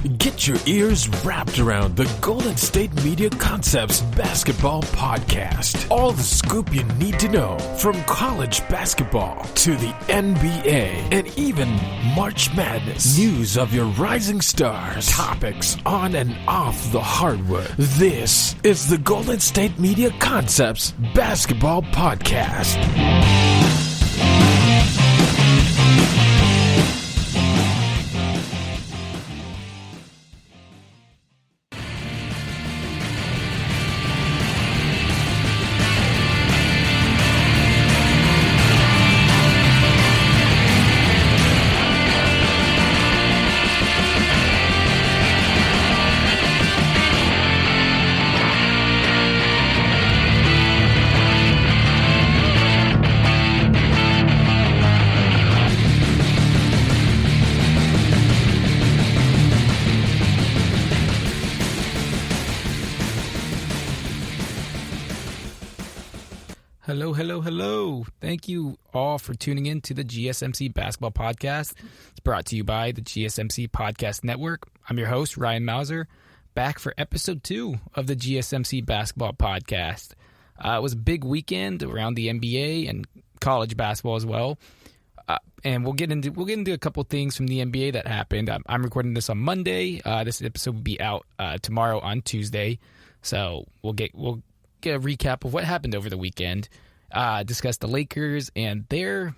Get your ears wrapped around the Golden State Media Concepts Basketball Podcast. All the scoop you need to know, from college basketball to the NBA and even March Madness. News of your rising stars. Topics on and off the hardwood. This is the Golden State Media Concepts Basketball Podcast. Hello. Thank you all for tuning in to the GSMC Basketball Podcast. It's brought to you by the GSMC Podcast Network. I'm your host, Ryan Mauser, back for episode 2 of the GSMC Basketball Podcast. It was a big weekend around the NBA and college basketball as well. And we'll get into a couple things from the NBA that happened. I'm recording this on Monday. This episode will be out tomorrow on Tuesday. So we'll get a recap of what happened over the weekend. Discuss the Lakers and their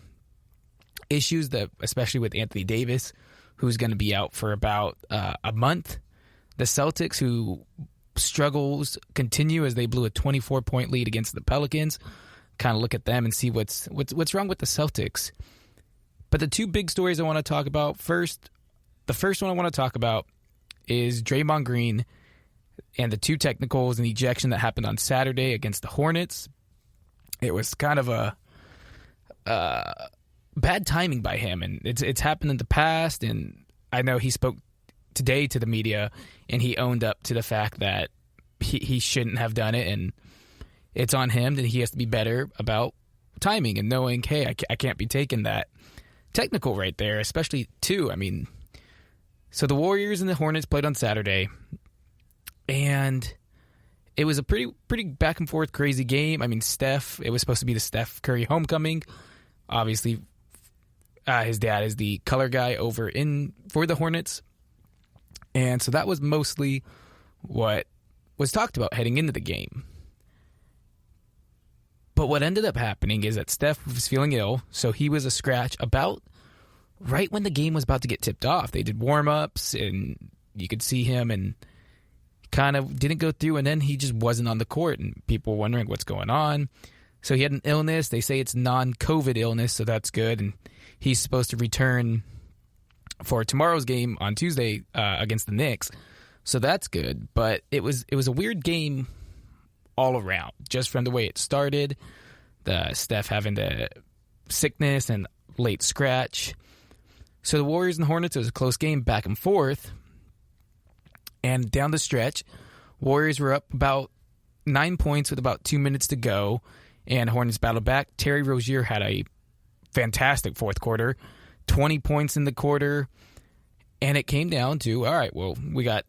issues, especially with Anthony Davis, who's going to be out for about a month. The Celtics, who struggles continue as they blew a 24-point lead against the Pelicans. Kind of look at them and see what's wrong with the Celtics. But the two big stories I want to talk about the first one I want to talk about is Draymond Green and the two technicals and the ejection that happened on Saturday against the Hornets. It was kind of a bad timing by him, and it's happened in the past, and I know he spoke today to the media, and he owned up to the fact that he shouldn't have done it, and it's on him, and he has to be better about timing and knowing, hey, I can't be taking that technical right there, especially two. I mean, so the Warriors and the Hornets played on Saturday, and it was a pretty back and forth crazy game. I mean, it was supposed to be the Steph Curry homecoming. Obviously, his dad is the color guy over for the Hornets. And so that was mostly what was talked about heading into the game. But what ended up happening is that Steph was feeling ill, so he was a scratch about right when the game was about to get tipped off. They did warm-ups, and you could see him, and kind of didn't go through, and then he just wasn't on the court, and people were wondering what's going on. So he had an illness. They say it's non-COVID illness, so that's good, and he's supposed to return for tomorrow's game on Tuesday against the Knicks, so that's good. But it was a weird game all around, just from the way it started, the Steph having the sickness and late scratch. So the Warriors and the Hornets, it was a close game back and forth. And down the stretch, Warriors were up about 9 points with about 2 minutes to go, and Hornets battled back. Terry Rozier had a fantastic fourth quarter, 20 points in the quarter, and it came down to, all right, well, we got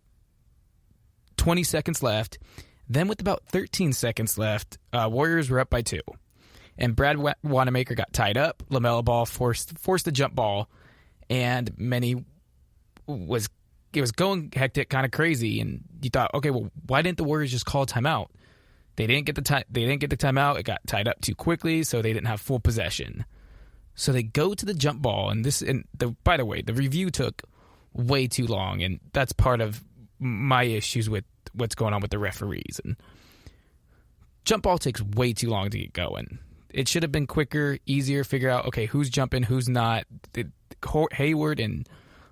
20 seconds left. Then with about 13 seconds left, Warriors were up by 2. And Brad Wanamaker got tied up. LaMelo Ball forced a jump ball, and it was going hectic, kind of crazy, and you thought, okay, well, why didn't the Warriors just call timeout? They didn't get the timeout. It got tied up too quickly, so they didn't have full possession. So they go to the jump ball, by the way, the review took way too long, and that's part of my issues with what's going on with the referees. And jump ball takes way too long to get going. It should have been quicker, easier, figure out, okay, who's jumping, who's not. Hayward and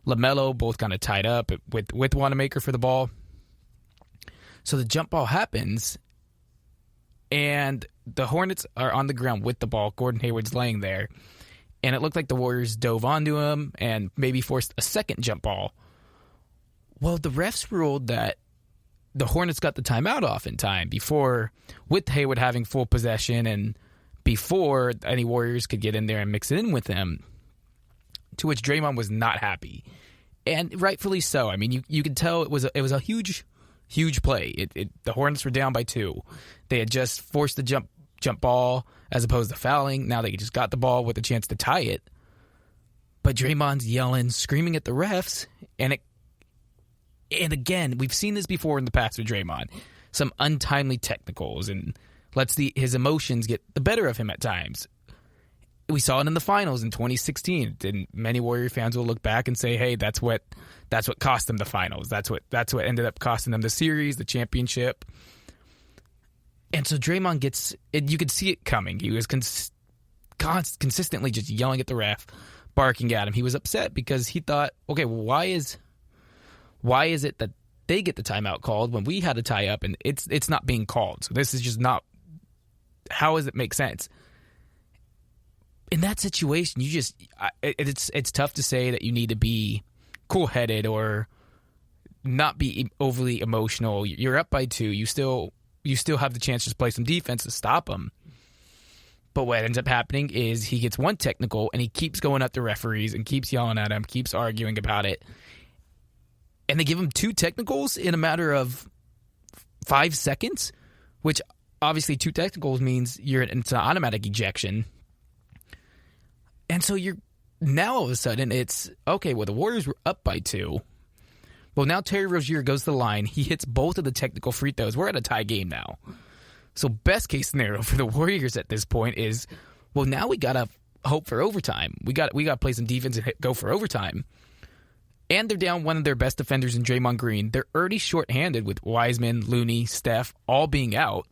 LaMelo both kind of tied up with Wanamaker for the ball. So the jump ball happens, and the Hornets are on the ground with the ball. Gordon Hayward's laying there, and it looked like the Warriors dove onto him and maybe forced a second jump ball. Well, the refs ruled that the Hornets got the timeout off in time with Hayward having full possession and before any Warriors could get in there and mix it in with them, to which Draymond was not happy. And rightfully so. I mean, you could tell it was a huge play. The Hornets were down by 2. They had just forced the jump ball as opposed to fouling. Now they just got the ball with a chance to tie it. But Draymond's yelling, screaming at the refs, and again, we've seen this before in the past with Draymond. Some untimely technicals and lets his emotions get the better of him at times. We saw it in the finals in 2016. And many Warrior fans will look back and say, "Hey, that's what cost them the finals. That's what ended up costing them the series, the championship." And so Draymond you could see it coming. He was consistently just yelling at the ref, barking at him. He was upset because he thought, "Okay, well, why is it that they get the timeout called when we had a tie up and it's not being called? So this is just not. How does it make sense?" In that situation, it's tough to say that you need to be cool-headed or not be overly emotional. You're up by 2. You still have the chance to play some defense to stop them. But what ends up happening is he gets one technical and he keeps going at the referees and keeps yelling at them, keeps arguing about it. And they give him 2 technicals in a matter of 5 seconds, which obviously 2 technicals means it's an automatic ejection. And so now all of a sudden it's, okay, well, the Warriors were up by 2. Well, now Terry Rozier goes to the line. He hits both of the technical free throws. We're at a tie game now. So best case scenario for the Warriors at this point is, well, now we got to hope for overtime. We got to play some defense and go for overtime. And they're down one of their best defenders in Draymond Green. They're already shorthanded with Wiseman, Looney, Steph all being out.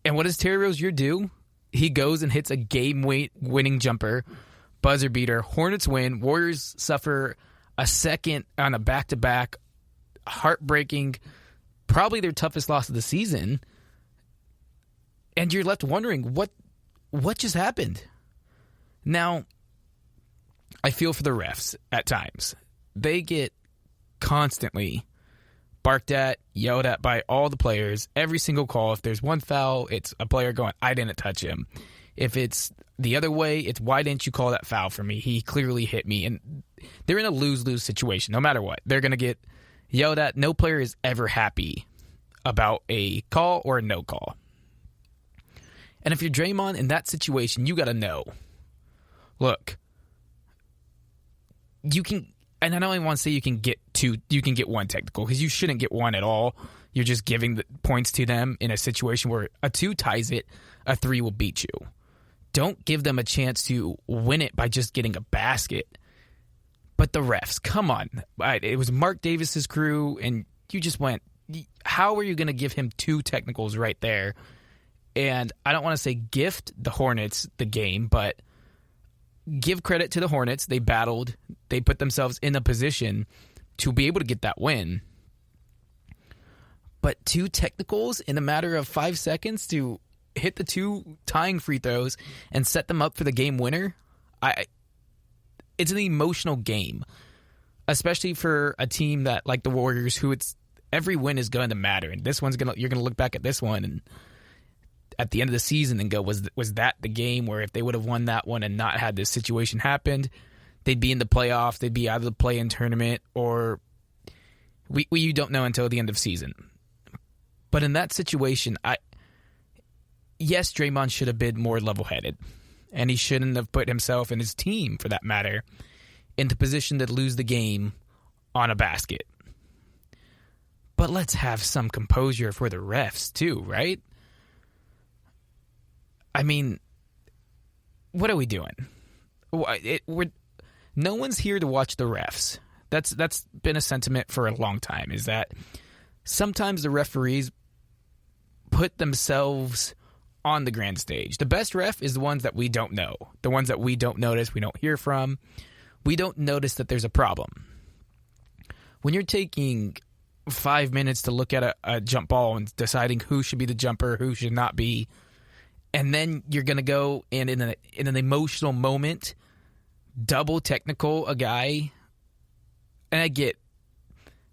And what does Terry Rozier do? He goes and hits a game-winning jumper, buzzer beater. Hornets win. Warriors suffer a second on a back-to-back, heartbreaking, probably their toughest loss of the season. And you're left wondering, what just happened? Now, I feel for the refs at times. They get constantly barked at, yelled at by all the players. Every single call, if there's one foul, it's a player going, "I didn't touch him." If it's the other way, it's, "Why didn't you call that foul for me? He clearly hit me." And they're in a lose-lose situation no matter what. They're going to get yelled at. No player is ever happy about a call or a no call. And if you're Draymond in that situation, you got to know, look, you can, and I don't even want to say you can get one technical, because you shouldn't get one at all. You're just giving the points to them in a situation where a 2 ties it, a 3 will beat you. Don't give them a chance to win it by just getting a basket. But the refs, come on. It was Mark Davis's crew, and you just went, how are you going to give him 2 technicals right there? And I don't want to say gift the Hornets the game, but give credit to the Hornets. They battled. They put themselves in a position to be able to get that win. But 2 technicals in a matter of 5 seconds to hit the 2 tying free throws and set them up for the game winner, it's an emotional game, especially for a team that, like the Warriors, who every win is going to matter. And this one's you're going to look back at this one and at the end of the season and go, was that the game where if they would have won that one and not had this situation happened, they'd be in the playoffs, they'd be out of the play-in tournament, or you don't know until the end of season. But in that situation, yes, Draymond should have been more level-headed, and he shouldn't have put himself and his team, for that matter, in the position to lose the game on a basket. But let's have some composure for the refs too, right? I mean, what are we doing? No one's here to watch the refs. That's been a sentiment for a long time, is that sometimes the referees put themselves on the grand stage. The best ref is the ones that we don't know, the ones that we don't notice, we don't hear from. We don't notice that there's a problem. When you're taking 5 minutes to look at a jump ball and deciding who should be the jumper, who should not be, and then you're going to go and in an emotional moment, double technical a guy. And I get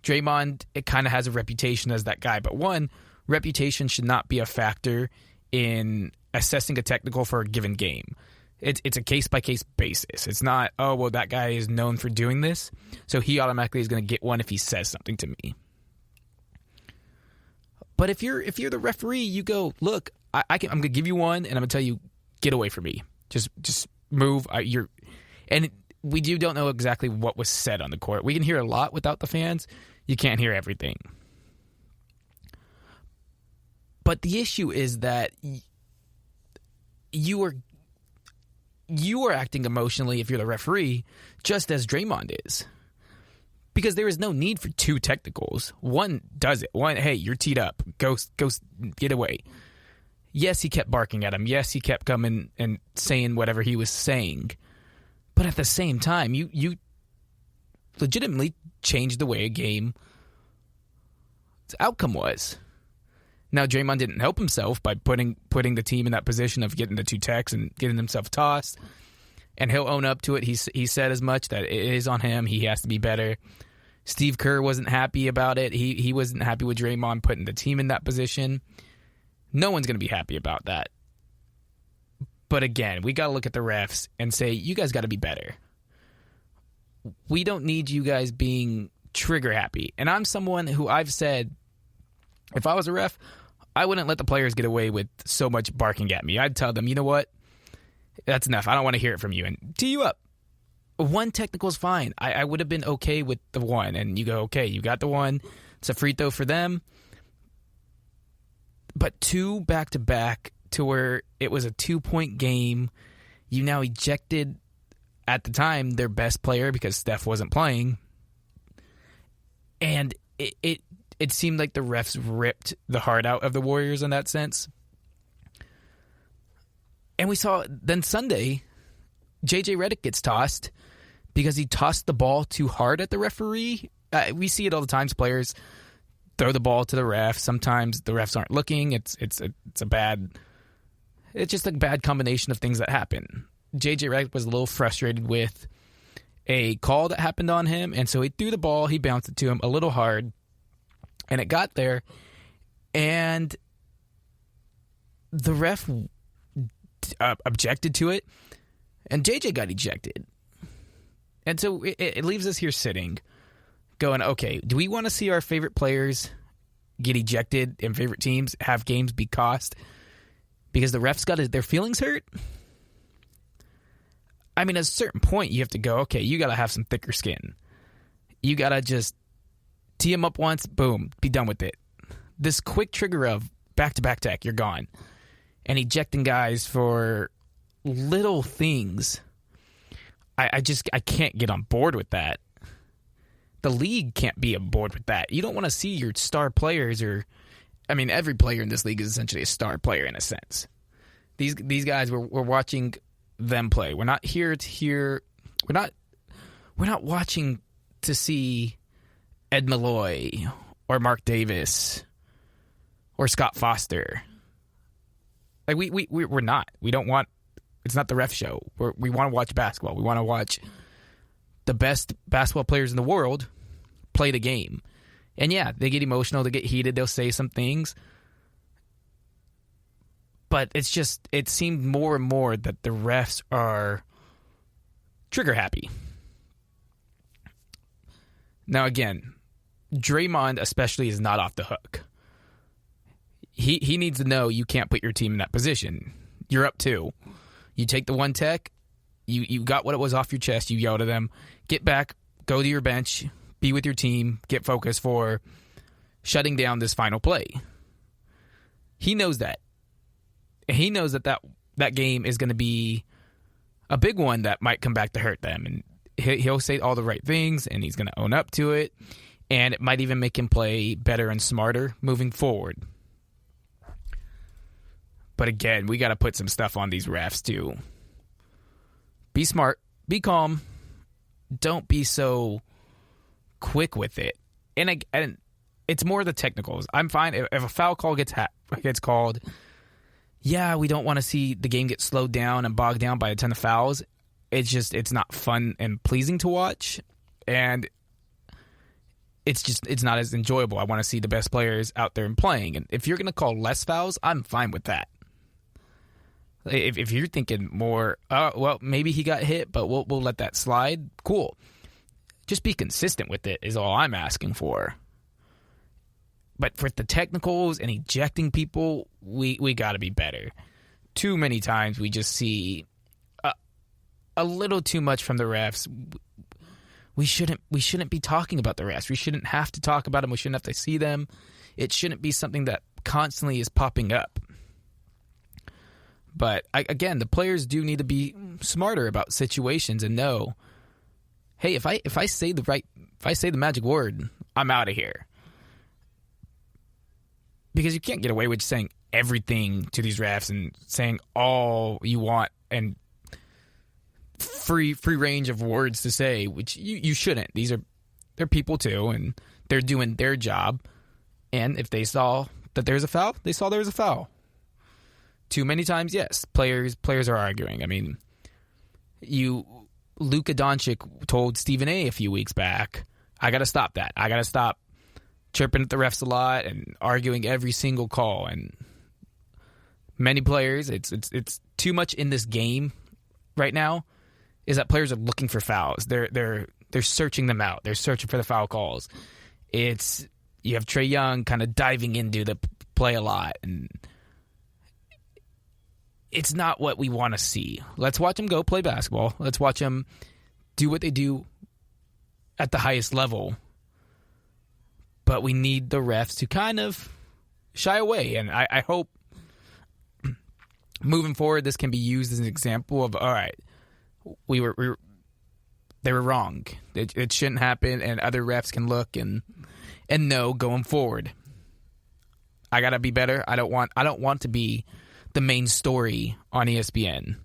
Draymond, it kind of has a reputation as that guy. But one, reputation should not be a factor in assessing a technical for a given game. It's a case-by-case basis. It's not, oh, well, that guy is known for doing this, so he automatically is going to get one if he says something to me. But if you're the referee, you go, look, I'm going to give you one, and I'm going to tell you, get away from me. Just move. And we don't know exactly what was said on the court. We can hear a lot without the fans. You can't hear everything. But the issue is that you are acting emotionally if you're the referee, just as Draymond is. Because there is no need for two technicals. One does it. One, hey, you're teed up. Go get away. Yes, he kept barking at him. Yes, he kept coming and saying whatever he was saying. But at the same time, you legitimately changed the way a game's outcome was. Now, Draymond didn't help himself by putting the team in that position of getting the two techs and getting himself tossed. And he'll own up to it. He said as much that it is on him. He has to be better. Steve Kerr wasn't happy about it. He wasn't happy with Draymond putting the team in that position. No one's going to be happy about that. But again, we got to look at the refs and say, you guys got to be better. We don't need you guys being trigger happy. And I'm someone who I've said, if I was a ref, I wouldn't let the players get away with so much barking at me. I'd tell them, you know what? That's enough. I don't want to hear it from you. And tee you up. One technical is fine. I would have been okay with the one. And you go, okay, you got the one. It's a free throw for them. But two back-to-back to where it was a 2-point game. You now ejected, at the time, their best player because Steph wasn't playing. And it seemed like the refs ripped the heart out of the Warriors in that sense. And we saw then Sunday, J.J. Redick gets tossed because he tossed the ball too hard at the referee. We see it all the time. Players throw the ball to the ref. Sometimes the refs aren't looking. It's just a bad combination of things that happen. J.J. Redick was a little frustrated with a call that happened on him, and so he threw the ball. He bounced it to him a little hard, and it got there, and the ref objected to it, and JJ got ejected. And so it leaves us here sitting, going, okay, do we want to see our favorite players get ejected and favorite teams have games be cost because the refs got their feelings hurt? I mean, at a certain point, you have to go, okay, you got to have some thicker skin. You got to just tee them up once, boom, be done with it. This quick trigger of back-to-back tech, you're gone. And ejecting guys for little things, I can't get on board with that. The league can't be on board with that. You don't want to see your star players every player in this league is essentially a star player in a sense. These guys, we're watching them play. We're not here to hear. We're not watching to see Ed Malloy or Mark Davis or Scott Foster. Like we're not. We don't want. It's not the ref show. We want to watch basketball. We want to watch the best basketball players in the world play the game. And yeah, they get emotional. They get heated. They'll say some things. But it seemed more and more that the refs are trigger happy. Now again, Draymond especially is not off the hook. He needs to know you can't put your team in that position. You're up 2. You take the one tech. You got what it was off your chest. You yell to them. Get back. Go to your bench. Be with your team. Get focused for shutting down this final play. He knows that. He knows that game is going to be a big one that might come back to hurt them. And he'll say all the right things, and he's going to own up to it. And it might even make him play better and smarter moving forward. But again, we got to put some stuff on these refs too. Be smart. Be calm. Don't be so quick with it. And it's more the technicals. I'm fine if a foul call gets called. Yeah, we don't want to see the game get slowed down and bogged down by a ton of fouls. It's not fun and pleasing to watch, and it's not as enjoyable. I want to see the best players out there and playing. And if you're going to call less fouls, I'm fine with that. If you're thinking more, well, maybe he got hit, but we'll let that slide. Cool. Just be consistent with it is all I'm asking for. But for the technicals and ejecting people, we got to be better. Too many times we just see a little too much from the refs. We shouldn't be talking about the refs. We shouldn't have to talk about them. We shouldn't have to see them. It shouldn't be something that constantly is popping up. But again, the players do need to be smarter about situations and know, hey, if I say the magic word, I'm out of here. Because you can't get away with saying everything to these refs and saying all you want and free range of words to say, which you shouldn't. They're people too, and they're doing their job. And if they saw that there's a foul, they saw there was a foul. Too many times, yes, players are arguing. I mean, Luka Doncic told Stephen A. few weeks back, I got to stop that. I got to stop chirping at the refs a lot and arguing every single call. And many players, it's too much in this game right now, is that players are looking for fouls. They're searching them out. They're searching for the foul calls. You have Trae Young kind of diving into the play a lot, and it's not what we want to see. Let's watch them go play basketball. Let's watch them do what they do at the highest level. But we need the refs to kind of shy away. And I hope moving forward this can be used as an example of, all right, they were wrong. It shouldn't happen, and other refs can look and know going forward. I gotta be better. I don't want to be the main story on ESPN.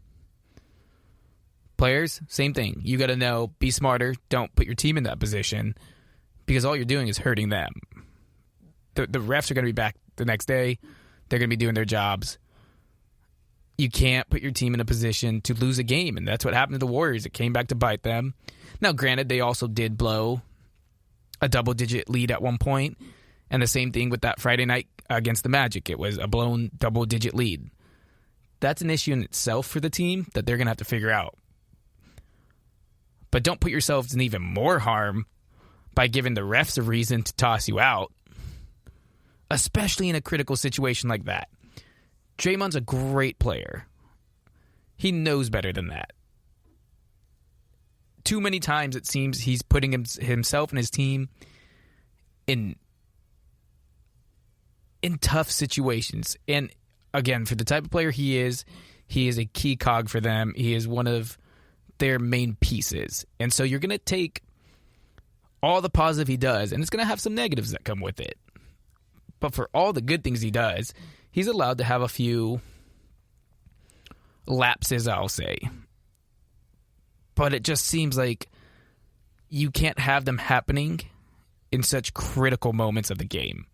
Players, same thing. You got to know, be smarter. Don't put your team in that position because all you're doing is hurting them. The refs are going to be back the next day. They're going to be doing their jobs. You can't put your team in a position to lose a game, and that's what happened to the Warriors. It came back to bite them. Now, granted, they also did blow a double-digit lead at one point, and the same thing with that Friday night against the Magic. It was a blown double-digit lead. That's an issue in itself for the team that they're going to have to figure out. But don't put yourselves in even more harm by giving the refs a reason to toss you out, especially in a critical situation like that. Draymond's a great player. He knows better than that. Too many times it seems he's putting himself and his team in tough situations. And again, for the type of player he is a key cog for them. He is one of their main pieces. And so you're going to take all the positive he does, and it's going to have some negatives that come with it. But for all the good things he does, he's allowed to have a few lapses, I'll say. But it just seems like you can't have them happening in such critical moments of the game.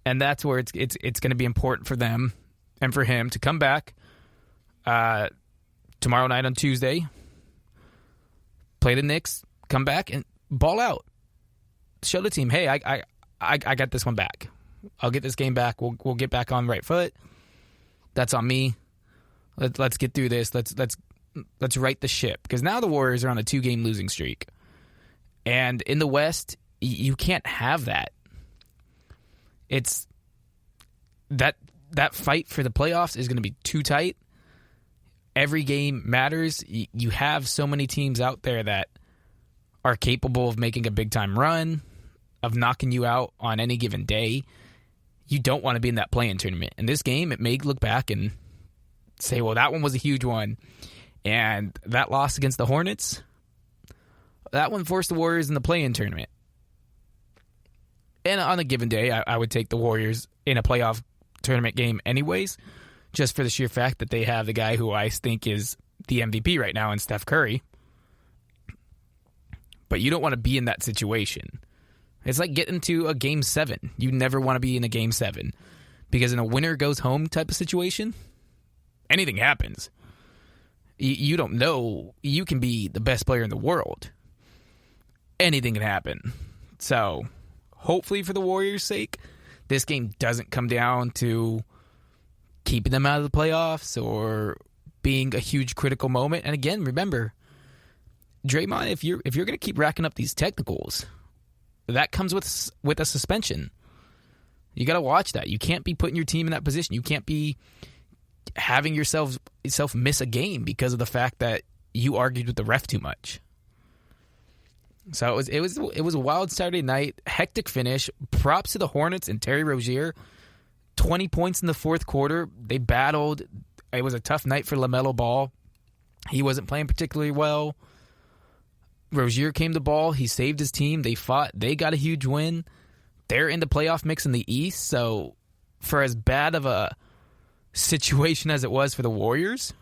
And that's where it's going to be important for them and for him to come back tomorrow night on Tuesday, play the Knicks, come back and ball out. Show the team, hey, I got this one back. I'll get this game back. We'll get back on right foot. That's on me. Let's get through this. Let's right the ship, because now the Warriors are on a 2-game losing streak, and in the West, you can't have that. It's that fight for the playoffs is going to be too tight. Every game matters. You have so many teams out there that are capable of making a big-time run, of knocking you out on any given day. You don't want to be in that play-in tournament. In this game, it may look back and say, well, that one was a huge one. And that loss against the Hornets, that one forced the Warriors in the play-in tournament. And on a given day, I would take the Warriors in a playoff tournament game anyways, just for the sheer fact that they have the guy who I think is the MVP right now in Steph Curry. But you don't want to be in that situation. It's like getting to a Game 7. You never want to be in a Game 7. Because in a winner goes home type of situation, anything happens. You don't know. You can be the best player in the world. Anything can happen. So, hopefully for the Warriors' sake, this game doesn't come down to keeping them out of the playoffs or being a huge critical moment. And again, remember, Draymond, if you're going to keep racking up these technicals, that comes with a suspension. You got to watch that. You can't be putting your team in that position. You can't be having yourself miss a game because of the fact that you argued with the ref too much. So it was a wild Saturday night, hectic finish. Props to the Hornets and Terry Rozier. 20 points in the fourth quarter. They battled. It was a tough night for LaMelo Ball. He wasn't playing particularly well. Rozier came to ball. He saved his team. They fought. They got a huge win. They're in the playoff mix in the East. So for as bad of a situation as it was for the Warriors,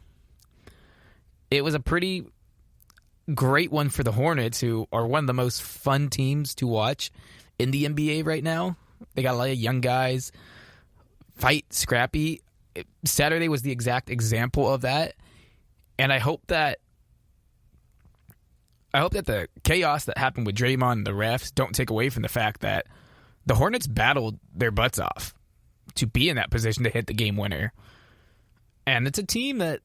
it was a pretty great one for the Hornets, who are one of the most fun teams to watch in the NBA right now. They got a lot of young guys, fight, scrappy. Saturday was the exact example of that, and I hope that the chaos that happened with Draymond and the refs don't take away from the fact that the Hornets battled their butts off to be in that position to hit the game winner. And it's a team that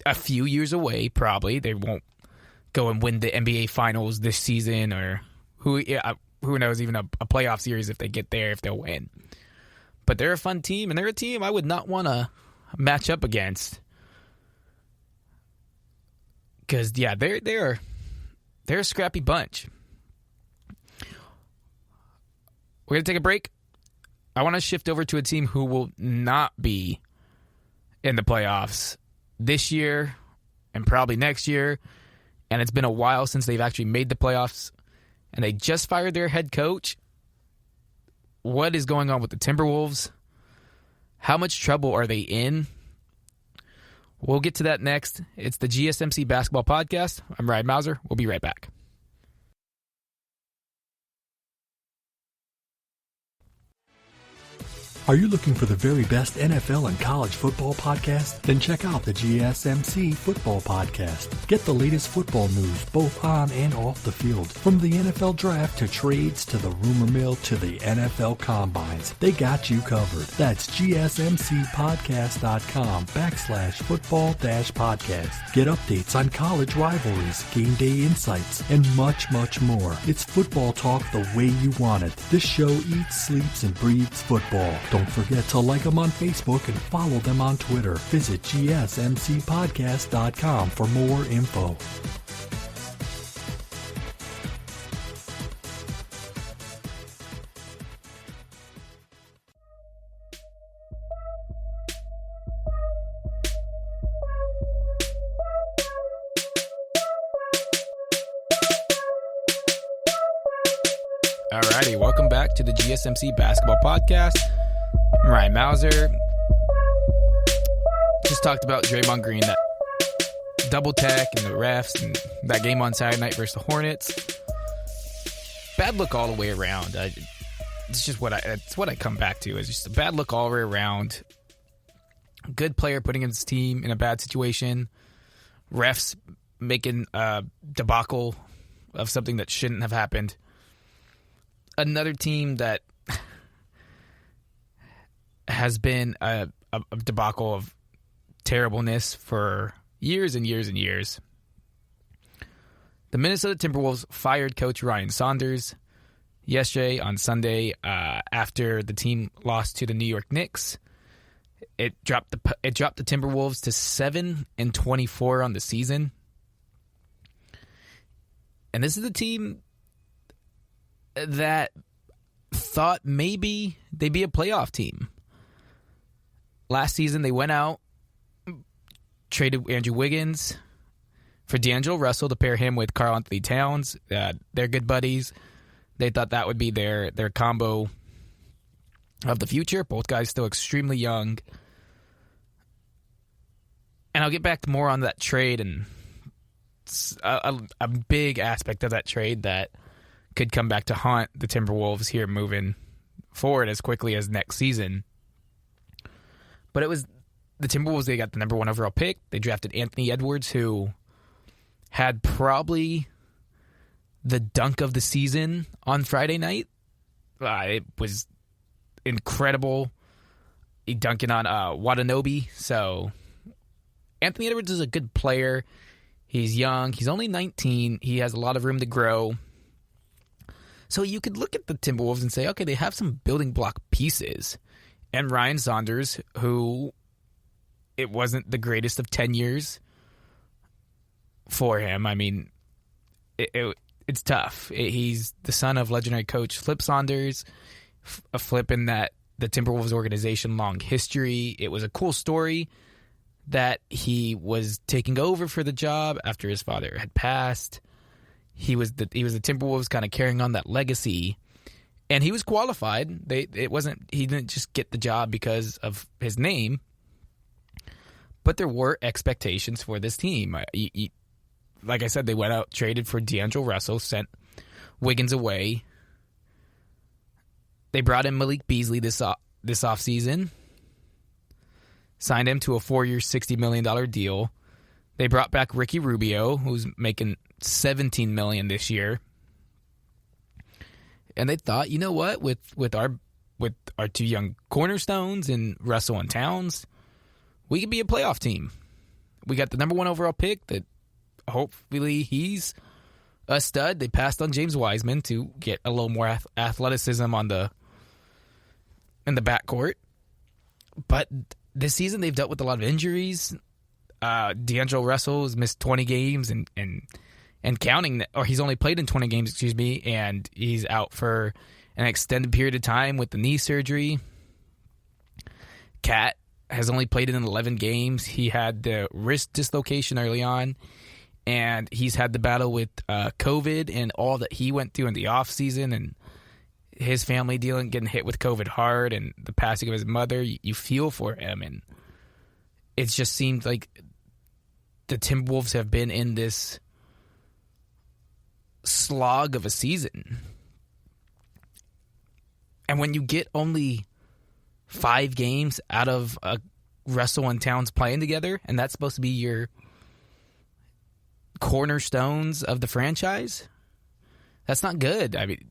a few years away, probably, they won't go and win the NBA Finals this season, or who knows, even a playoff series if they get there, if they'll win. But they're a fun team, and they're a team I would not want to match up against. Because, yeah, they're a scrappy bunch. We're going to take a break. I want to shift over to a team who will not be in the playoffs this year and probably next year. And it's been a while since they've actually made the playoffs. And they just fired their head coach. What is going on with the Timberwolves? How much trouble are they in? We'll get to that next. It's the GSMC Basketball Podcast. I'm Ryan Mauser. We'll be right back. Are you looking for the very best NFL and college football podcast? Then check out the GSMC Football Podcast. Get the latest football news both on and off the field. From the NFL Draft to trades to the rumor mill to the NFL Combines, they got you covered. That's GSMCpodcast.com/football-podcast. Get updates on college rivalries, game day insights, and much, much more. It's football talk the way you want it. This show eats, sleeps, and breathes football. Don't forget to like them on Facebook and follow them on Twitter. Visit GSMCpodcast.com for more info. Alrighty, welcome back to the GSMC Basketball Podcast. I'm Ryan Mauser. Just talked about Draymond Green, that double tech and the refs and that game on Saturday night versus the Hornets. Bad look all the way around. It's just it's what I come back to. It's just a bad look all the way around. Good player putting his team in a bad situation. Refs making a debacle of something that shouldn't have happened. Another team that has been a debacle of terribleness for years and years and years. The Minnesota Timberwolves fired coach Ryan Saunders yesterday on Sunday after the team lost to the New York Knicks. It dropped the Timberwolves to 7-24 on the season. And this is a team that thought maybe they'd be a playoff team. Last season, they went out, traded Andrew Wiggins for D'Angelo Russell to pair him with Karl Anthony Towns. They're good buddies. They thought that would be their combo of the future. Both guys still extremely young. And I'll get back to more on that trade and a big aspect of that trade that could come back to haunt the Timberwolves here moving forward as quickly as next season. But it was the Timberwolves, they got the number 1 overall pick. They drafted Anthony Edwards, who had probably the dunk of the season on Friday night. It was incredible. dunking on Watanabe. So Anthony Edwards is a good player. He's young. He's only 19. He has a lot of room to grow. So you could look at the Timberwolves and say, okay, they have some building block pieces. And Ryan Saunders, who it wasn't the greatest of 10 years for him. I mean, it's tough. He's the son of legendary coach Flip Saunders, a Flip in that the Timberwolves organization, long history. It was a cool story that he was taking over for the job after his father had passed. He was the Timberwolves kind of carrying on that legacy, and he was qualified. He didn't just get the job because of his name, but there were expectations for this team. Like I said, they went out, traded for D'Angelo Russell, sent Wiggins away. They brought in Malik Beasley this offseason, signed him to a 4-year, $60 million deal. They brought back Ricky Rubio, who's making $17 million this year. And they thought, you know what, with our two young cornerstones in Russell and Towns, we could be a playoff team. We got the number 1 overall pick that hopefully he's a stud. They passed on James Wiseman to get a little more athleticism in the backcourt. But this season they've dealt with a lot of injuries. D'Angelo Russell has missed 20 games and counting, or he's only played in 20 games, and he's out for an extended period of time with the knee surgery. Cat has only played in 11 games. He had the wrist dislocation early on, and he's had the battle with COVID and all that he went through in the offseason, and his family getting hit with COVID hard, and the passing of his mother. You feel for him, and it just seems like the Timberwolves have been in this slog of a season. And when you get only 5 games out of Russell and Towns playing together, and that's supposed to be your cornerstones of the franchise, that's not good. I mean,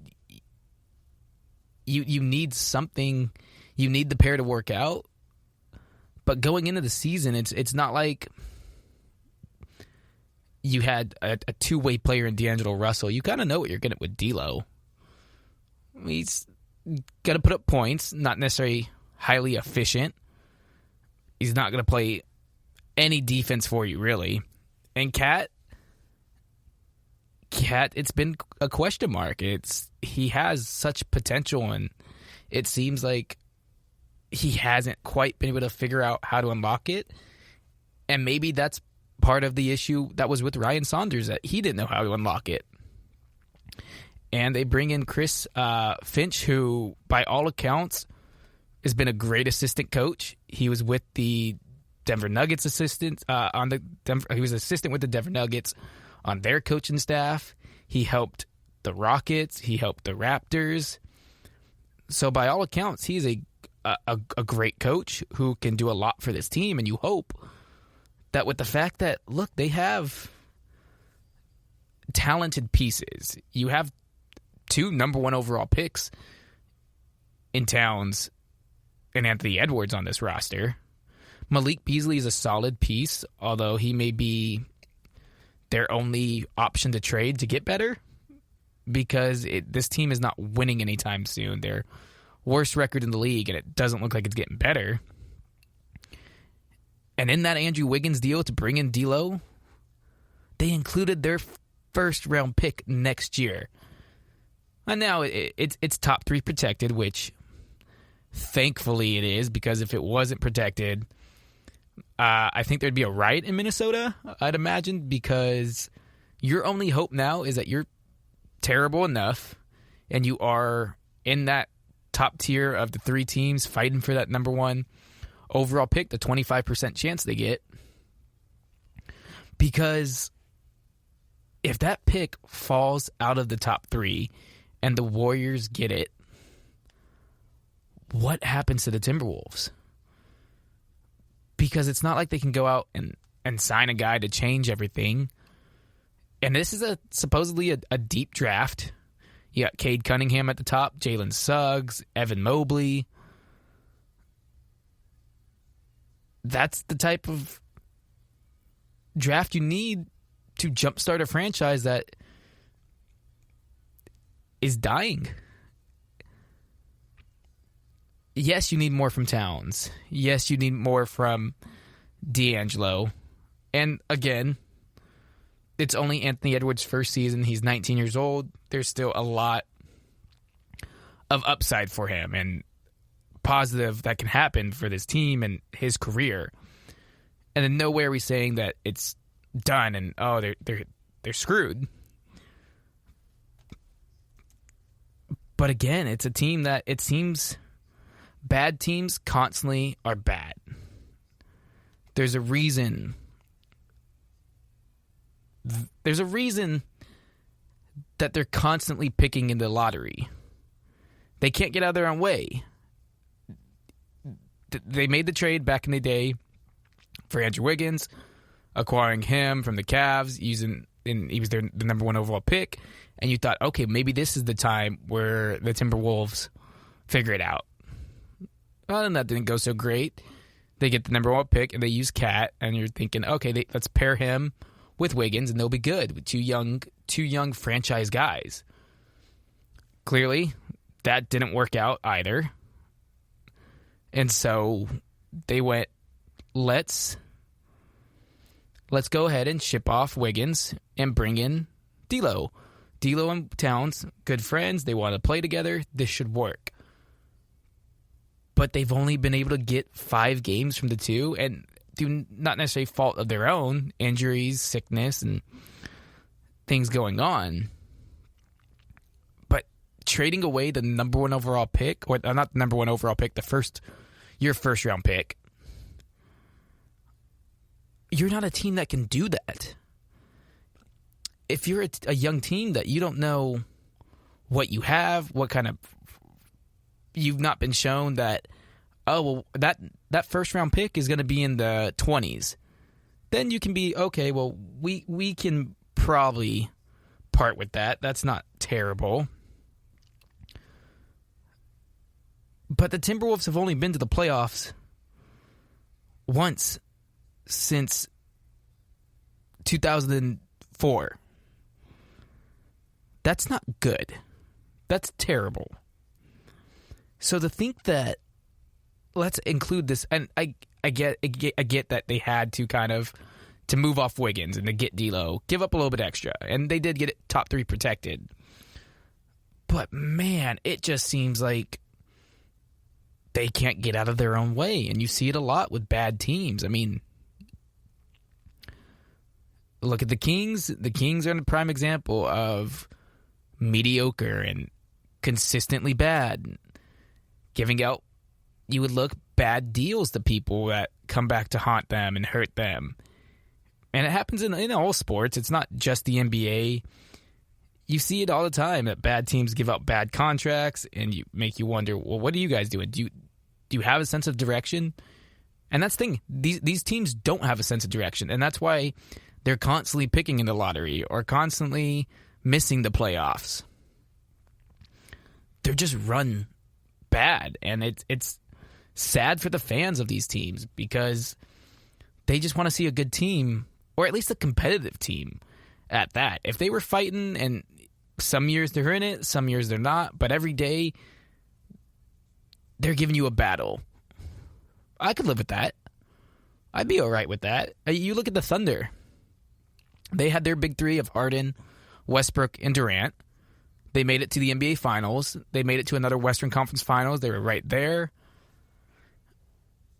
you need something. You need the pair to work out. But going into the season, it's not like you had a two-way player in D'Angelo Russell. You kind of know what you're getting with D'Lo. He's got to put up points, not necessarily highly efficient. He's not going to play any defense for you, really. And Cat, it's been a question mark. He has such potential, and it seems like he hasn't quite been able to figure out how to unlock it. And maybe that's part of the issue that was with Ryan Saunders, that he didn't know how to unlock it. And they bring in Chris Finch, who, by all accounts, has been a great assistant coach. He was with the Denver Nuggets assistant he was assistant with the Denver Nuggets on their coaching staff. He helped the Rockets. He helped the Raptors. So by all accounts, he's a great coach who can do a lot for this team. And you hope that with the fact that, look, they have talented pieces. You have 2 number 1 overall picks in Towns and Anthony Edwards on this roster. Malik Beasley is a solid piece, although he may be their only option to trade to get better, because this team is not winning anytime soon. They're worst record in the league, and it doesn't look like it's getting better. And in that Andrew Wiggins deal to bring in D'Lo, they included their first-round pick next year. And now it's top 3 protected, which thankfully it is, because if it wasn't protected, I think there'd be a riot in Minnesota, I'd imagine, because your only hope now is that you're terrible enough and you are in that top tier of the 3 teams fighting for that number 1 overall pick, the 25% chance they get. Because if that pick falls out of the top 3 and the Warriors get it, what happens to the Timberwolves? Because it's not like they can go out and sign a guy to change everything. And this is supposedly a deep draft. You got Cade Cunningham at the top, Jalen Suggs, Evan Mobley. that's the type of draft you need to jumpstart a franchise that is dying. Yes, you need more from Towns. Yes, you need more from D'Angelo. And again, it's only Anthony Edwards' first season. He's 19 years old. There's still a lot of upside for him and positive that can happen for this team and his career. And in no way are we saying that it's done and they're screwed. But again, it's a team that it seems bad teams constantly are bad. There's a reason. There's a reason that they're constantly picking in the lottery. They can't get out of their own way. They made the trade back in the day for Andrew Wiggins, acquiring him from the Cavs, he was the number 1 overall pick, and you thought, okay, maybe this is the time where the Timberwolves figure it out. Well, then that didn't go so great. They get the number 1 pick, and they use Cat, and you're thinking, okay, let's pair him with Wiggins, and they'll be good with two young franchise guys. Clearly, that didn't work out either. And so they went, let's go ahead and ship off Wiggins and bring in D'Lo. D'Lo and Towns, good friends. They want to play together. This should work. But they've only been able to get 5 games from the two, and through not necessarily fault of their own, injuries, sickness, and things going on. But trading away the number 1 overall pick, or not the number 1 overall pick, your first round pick, you're not a team that can do that. If you're a young team that you don't know what you have, what kind of, you've not been shown that, that first round pick is going to be in the 20s, then you can be, okay, well, we can probably part with that. That's not terrible. But the Timberwolves have only been to the playoffs once since 2004. That's not good. That's terrible. So to think that, let's include this, and I get that they had to kind of to move off Wiggins and to get D'Lo, give up a little bit extra, and they did get it top 3 protected. But man, it just seems like they can't get out of their own way, and you see it a lot with bad teams. I mean, look at the Kings. The Kings are a prime example of mediocre and consistently bad, giving out, you would look, bad deals to people that come back to haunt them and hurt them. And it happens in all sports. It's not just the NBA. You see it all the time that bad teams give out bad contracts, and you make you wonder, well, what are you guys doing? Do you have a sense of direction? And that's the thing. These teams don't have a sense of direction, and that's why they're constantly picking in the lottery or constantly missing the playoffs. They're just run bad, and it's sad for the fans of these teams because they just want to see a good team, or at least a competitive team at that. If they were fighting, and some years they're in it, some years they're not, but every day they're giving you a battle. I could live with that. I'd be all right with that. You look at the Thunder. They had their big 3 of Harden, Westbrook, and Durant. They made it to the NBA Finals. They made it to another Western Conference Finals. They were right there.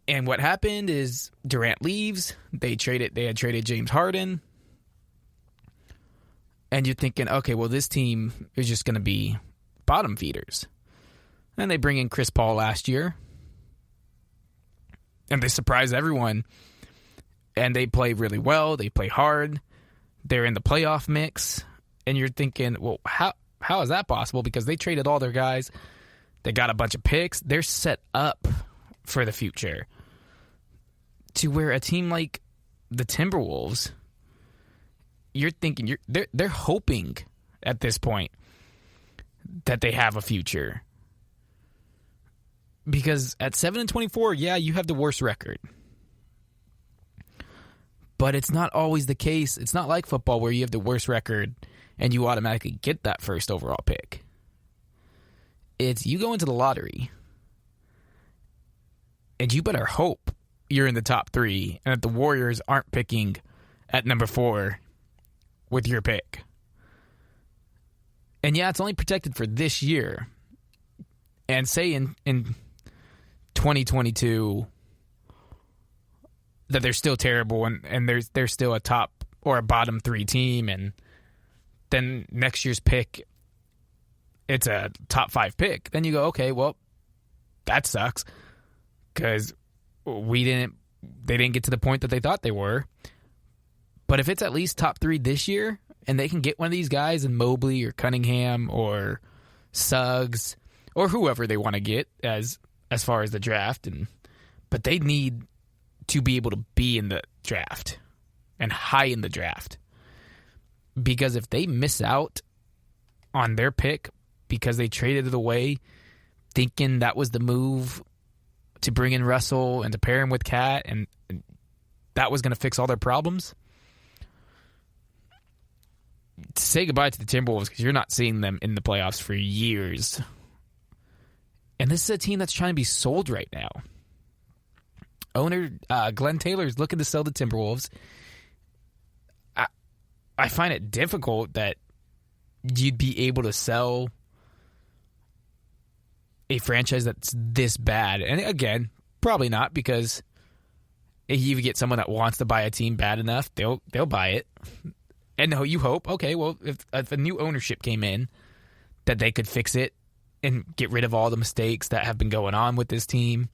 And what happened is Durant leaves. They had traded James Harden. And you're thinking, okay, well, this team is just going to be bottom feeders. And they bring in Chris Paul last year. And they surprise everyone. And they play really well. They play hard. They're in the playoff mix. And you're thinking, well, how is that possible? Because they traded all their guys. They got a bunch of picks. They're set up for the future. To where a team like the Timberwolves, you're thinking, they're hoping at this point that they have a future. Because at 7-24, yeah, you have the worst record. But it's not always the case. It's not like football where you have the worst record and you automatically get that first overall pick. It's you go into the lottery and you better hope you're in the top 3 and that the Warriors aren't picking at number 4 with your pick. And yeah, it's only protected for this year. And say in 2022 that they're still terrible and they're still a top or a bottom 3 team, and then next year's pick, it's a top 5 pick. Then you go, okay, well, that sucks because they didn't get to the point that they thought they were. But if it's at least top 3 this year, and they can get one of these guys in Mobley or Cunningham or Suggs or whoever they want to get as far as the draft, but they need to be able to be in the draft and high in the draft. Because if they miss out on their pick because they traded it away thinking that was the move to bring in Russell and to pair him with Cat and that was going to fix all their problems, say goodbye to the Timberwolves because you're not seeing them in the playoffs for years. And this is a team that's trying to be sold right now. Owner Glenn Taylor is looking to sell the Timberwolves. I find it difficult that you'd be able to sell a franchise that's this bad. And again, probably not, because if you get someone that wants to buy a team bad enough, they'll buy it. And no, you hope, okay, well, if a new ownership came in, that they could fix it and get rid of all the mistakes that have been going on with this team,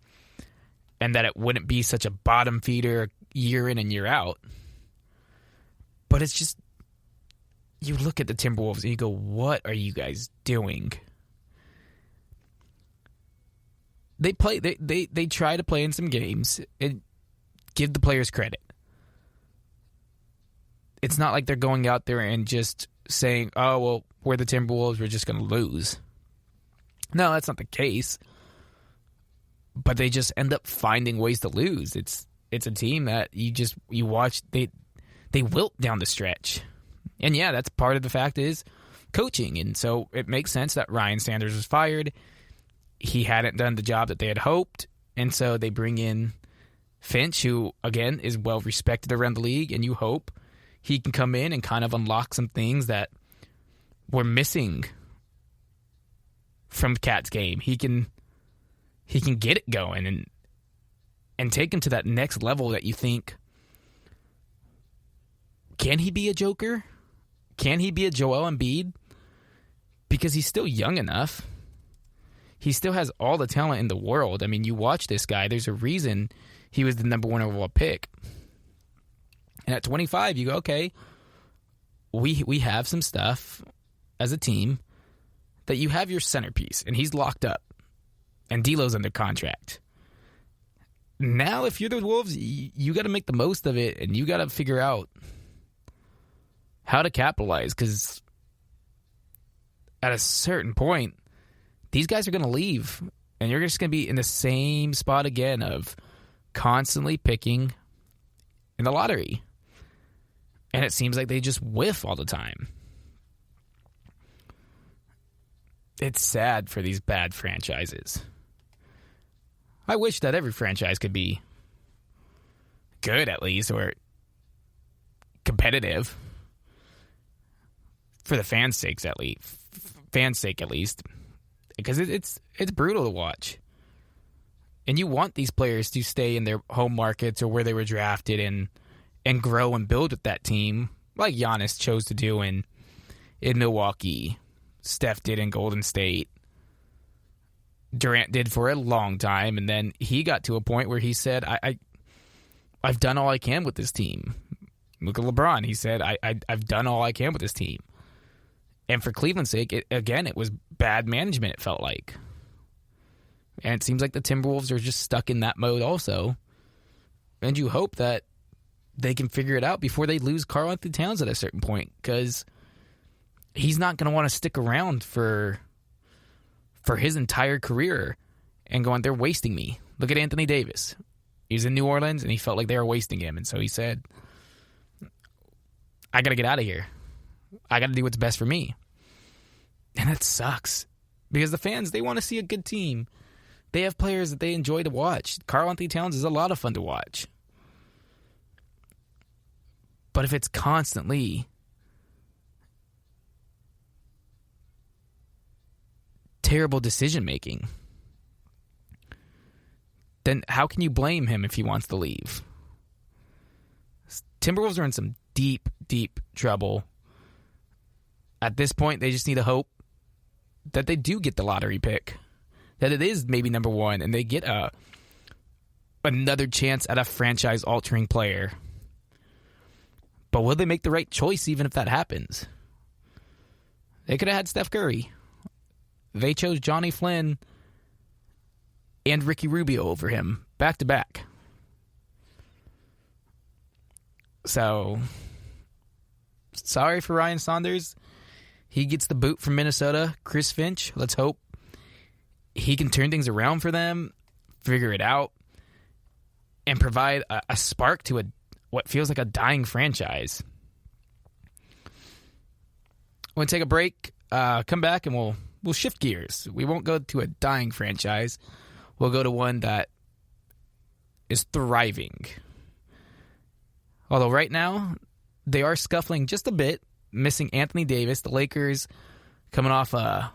and that it wouldn't be such a bottom feeder year in and year out. But it's just, you look at the Timberwolves and you go, what are you guys doing? They try to play in some games and give the players credit. It's not like they're going out there and just saying, oh, well, we're the Timberwolves, we're just going to lose. No, that's not the case. But they just end up finding ways to lose. It's a team that you watch, they wilt down the stretch. And yeah, that's part of the fact is coaching. And so it makes sense that Ryan Sanders was fired. He hadn't done the job that they had hoped. And so they bring in Finch, who, again, is well respected around the league. And you hope he can come in and kind of unlock some things that were missing from Cat's game. He can get it going and take him to that next level that you think, can he be a Joker? Can he be a Joel Embiid? Because he's still young enough. He still has all the talent in the world. I mean, you watch this guy, there's a reason he was the number 1 overall pick. And at 25, you go, okay, we have some stuff as a team that you have your centerpiece, and he's locked up, and D'Lo's under contract. Now, if you're the Wolves, you got to make the most of it, and you got to figure out how to capitalize, because at a certain point, these guys are going to leave, and you're just going to be in the same spot again of constantly picking in the lottery. And it seems like they just whiff all the time. It's sad for these bad franchises. I wish that every franchise could be good, at least, or competitive. For the fans' sake, at least. Because it's brutal to watch. And you want these players to stay in their home markets or where they were drafted and grow and build with that team, like Giannis chose to do in Milwaukee. Steph did in Golden State. Durant did for a long time, and then he got to a point where he said, I've done all I can with this team. Look at LeBron. He said, I've done all I can with this team. And for Cleveland's sake, it was bad management, it felt like. And it seems like the Timberwolves are just stuck in that mode also. And you hope that they can figure it out before they lose Karl-Anthony Towns at a certain point, because he's not going to want to stick around for his entire career and going, they're wasting me. Look at Anthony Davis. He was in New Orleans, and he felt like they were wasting him. And so he said, I got to get out of here. I got to do what's best for me. And that sucks. Because the fans, they want to see a good team. They have players that they enjoy to watch. Karl-Anthony Towns is a lot of fun to watch. But if it's constantly terrible decision-making, then how can you blame him if he wants to leave? Timberwolves are in some deep, deep trouble. At this point, they just need to hope that they do get the lottery pick, that it is maybe number one, and they get another chance at a franchise-altering player. But will they make the right choice even if that happens? They could have had Steph Curry. They chose Johnny Flynn and Ricky Rubio over him, back to back. So, sorry for Ryan Saunders. He gets the boot from Minnesota. Chris Finch, let's hope he can turn things around for them, figure it out, and provide a spark to what feels like a dying franchise. We'll take a break, come back, and we'll shift gears. We won't go to a dying franchise. We'll go to one that is thriving. Although right now, they are scuffling just a bit, missing Anthony Davis. The Lakers coming off a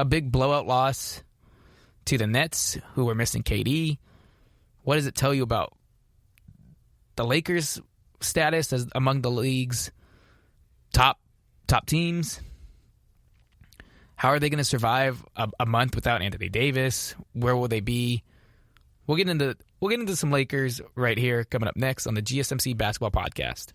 big blowout loss to the Nets, who were missing KD. What does it tell you about the Lakers' status as among the league's top teams? How are they going to survive a month without Anthony Davis? Where will they be? We'll get into some Lakers right here coming up next on the GSMC Basketball Podcast.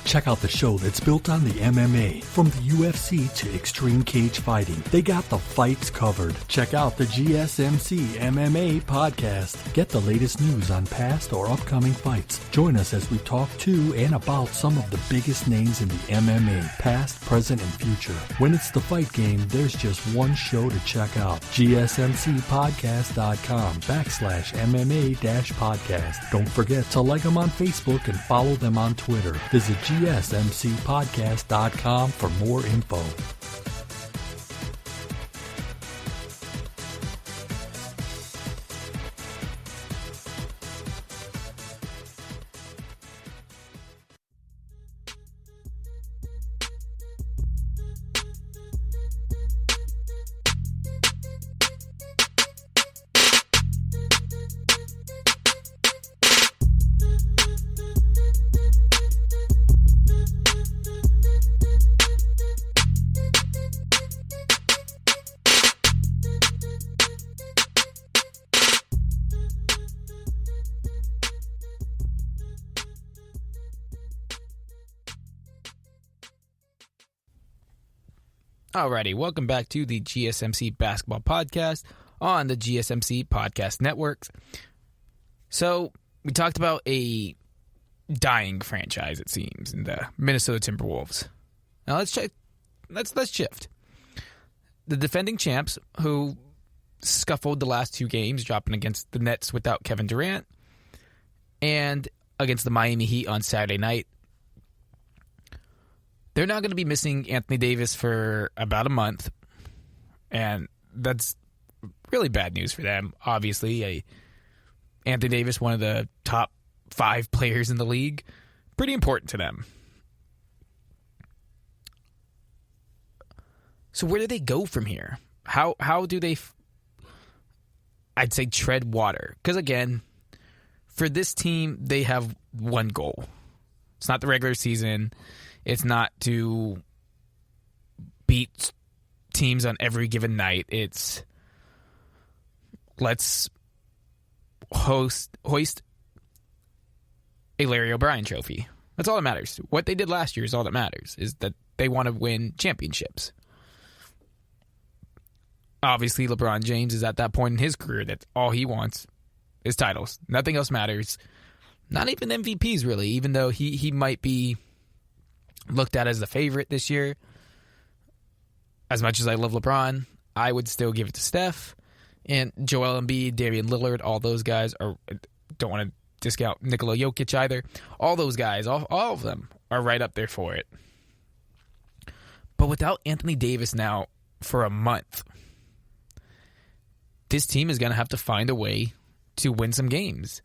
Check out the show that's built on the MMA. From the UFC to extreme cage fighting, they got the fights covered. Check out the GSMC MMA podcast. Get the latest news on past or upcoming fights. Join us as we talk to and about some of the biggest names in the MMA, past, present, and future. When it's the fight game, there's just one show to check out. GSMCpodcast.com/MMA-podcast. Don't forget to like them on Facebook and follow them on Twitter. Visit GSMCpodcast.com for more info. Alrighty, welcome back to the GSMC Basketball Podcast on the GSMC Podcast Network. So, we talked about a dying franchise, it seems, in the Minnesota Timberwolves. Now, let's shift. The defending champs, who scuffled the last two games, dropping against the Nets without Kevin Durant, and against the Miami Heat on Saturday night. They're now going to be missing Anthony Davis for about a month, and that's really bad news for them. Obviously, Anthony Davis, one of the top 5 players in the league, pretty important to them. So where do they go from here? How do they, I'd say, tread water? Because again, for this team, they have one goal. It's not the regular season. It's not to beat teams on every given night. It's let's hoist a Larry O'Brien trophy. That's all that matters. What they did last year is all that matters, is that they want to win championships. Obviously, LeBron James is at that point in his career that all he wants is titles. Nothing else matters. Not even MVPs, really, even though he might be looked at as the favorite this year. As much as I love LeBron, I would still give it to Steph. And Joel Embiid, Damian Lillard, all those guys don't want to discount Nikola Jokic either. All those guys, all of them are right up there for it. But without Anthony Davis now for a month, this team is going to have to find a way to win some games.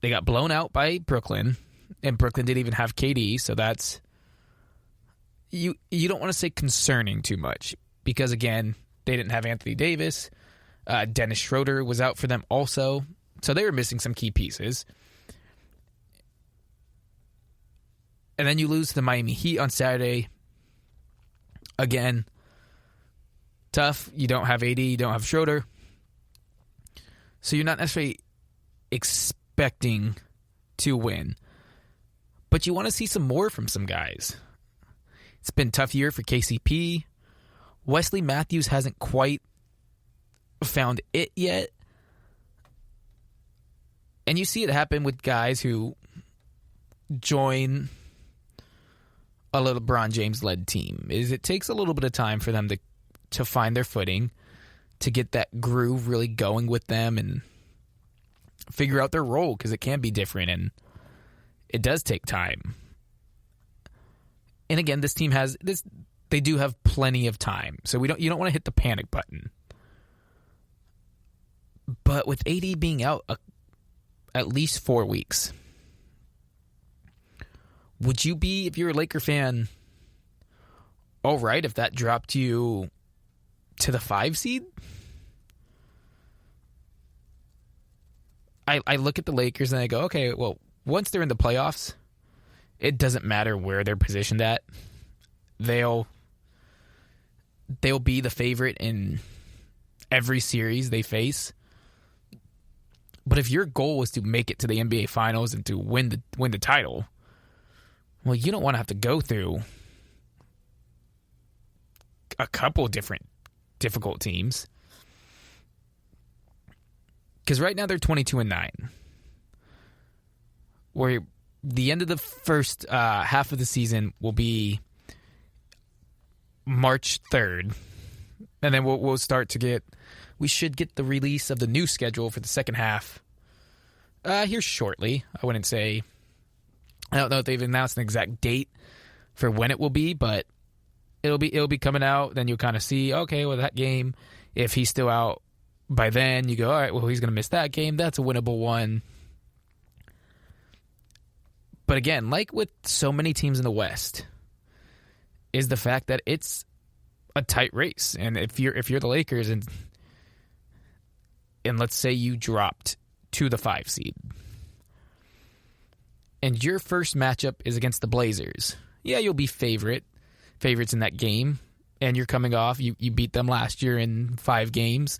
They got blown out by Brooklyn, and Brooklyn didn't even have KD, so that's... You don't want to say concerning too much, because, again, they didn't have Anthony Davis. Dennis Schroeder was out for them also, so they were missing some key pieces. And then you lose to the Miami Heat on Saturday. Again, tough. You don't have AD, you don't have Schroeder. So you're not necessarily expecting to win. But you want to see some more from some guys. It's been a tough year for KCP. Wesley Matthews hasn't quite found it yet. And you see it happen with guys who join a LeBron James-led team. It takes a little bit of time for them to find their footing, to get that groove really going with them and figure out their role, because it can be different and it does take time. And again, this team has this. They do have plenty of time, so you don't want to hit the panic button. But with AD being out at least 4 weeks, would you be, if you're a Laker fan, all right if that dropped you to the 5 seed? I look at the Lakers and I go, okay, well, once they're in the playoffs, it doesn't matter where they're positioned at. They'll be the favorite in every series they face. But if your goal is to make it to the NBA Finals and to win the title, well, you don't want to have to go through a couple different difficult teams. Because right now they're 22-9. Where the end of the first half of the season will be March 3rd. And then we'll start to get... We should get the release of the new schedule for the second half here shortly. I wouldn't say... I don't know if they've announced an exact date for when it will be, but it'll be coming out. Then you'll kind of see, okay, well, that game, if he's still out by then, you go, all right, well, he's going to miss that game. That's a winnable one. But again, like with so many teams in the West, is the fact that it's a tight race. And if you're the Lakers and let's say you dropped to the 5 seed, and your first matchup is against the Blazers, yeah, you'll be favorites in that game, and you're coming off, you beat them last year in 5 games.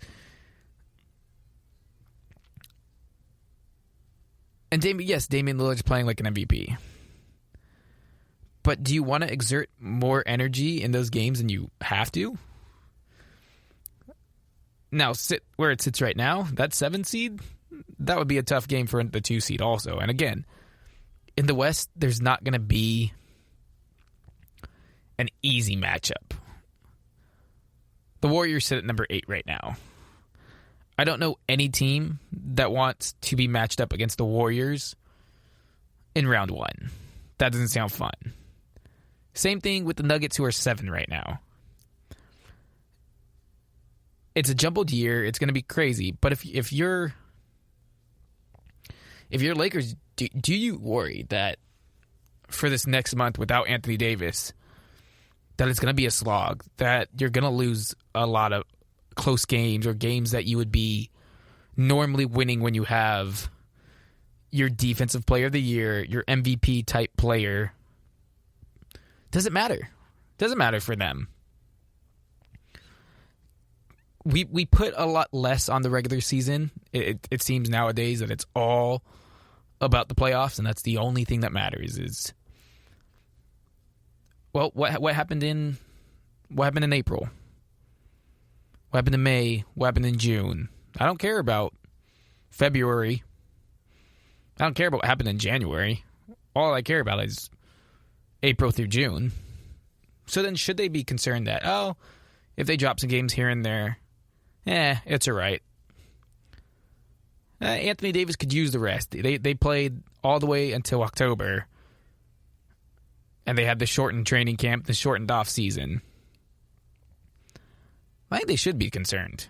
And Damian Lillard's playing like an MVP. But do you want to exert more energy in those games than you have to? Now, sit where it sits right now, that 7 seed, that would be a tough game for the 2 seed also. And again, in the West, there's not going to be an easy matchup. The Warriors sit at number 8 right now. I don't know any team that wants to be matched up against the Warriors in round 1. That doesn't sound fun. Same thing with the Nuggets, who are 7 right now. It's a jumbled year. It's going to be crazy. But if you're Lakers, do you worry that for this next month without Anthony Davis, that it's going to be a slog, that you're going to lose a lot of close games or games that you would be normally winning when you have your defensive player of the year, your MVP type player? Doesn't matter. Doesn't matter for them. We put a lot less on the regular season. It seems nowadays that it's all about the playoffs, and that's the only thing that matters. Is, well, what happened in April? What happened in May? What happened in June? I don't care about February. I don't care about what happened in January. All I care about is April through June. So then should they be concerned that, if they drop some games here and there, it's all right? Anthony Davis could use the rest. They played all the way until October, and they had the shortened training camp, the shortened off season. I think they should be concerned.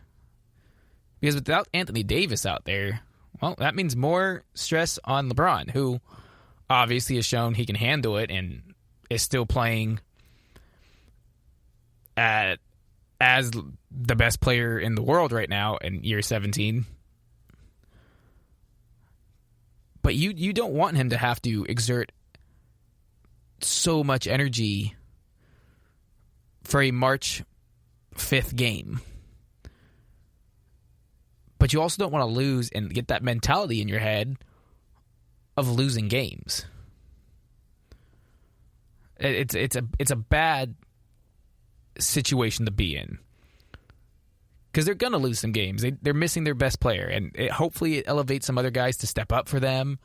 Because without Anthony Davis out there, well, that means more stress on LeBron, who obviously has shown he can handle it and is still playing as the best player in the world right now in year 17. But you don't want him to have to exert so much energy for a March 5th game. But you also don't want to lose and get that mentality in your head of losing games. It's a bad situation to be in. Because they're going to lose some games. They're missing their best player. And hopefully it elevates some other guys to step up for them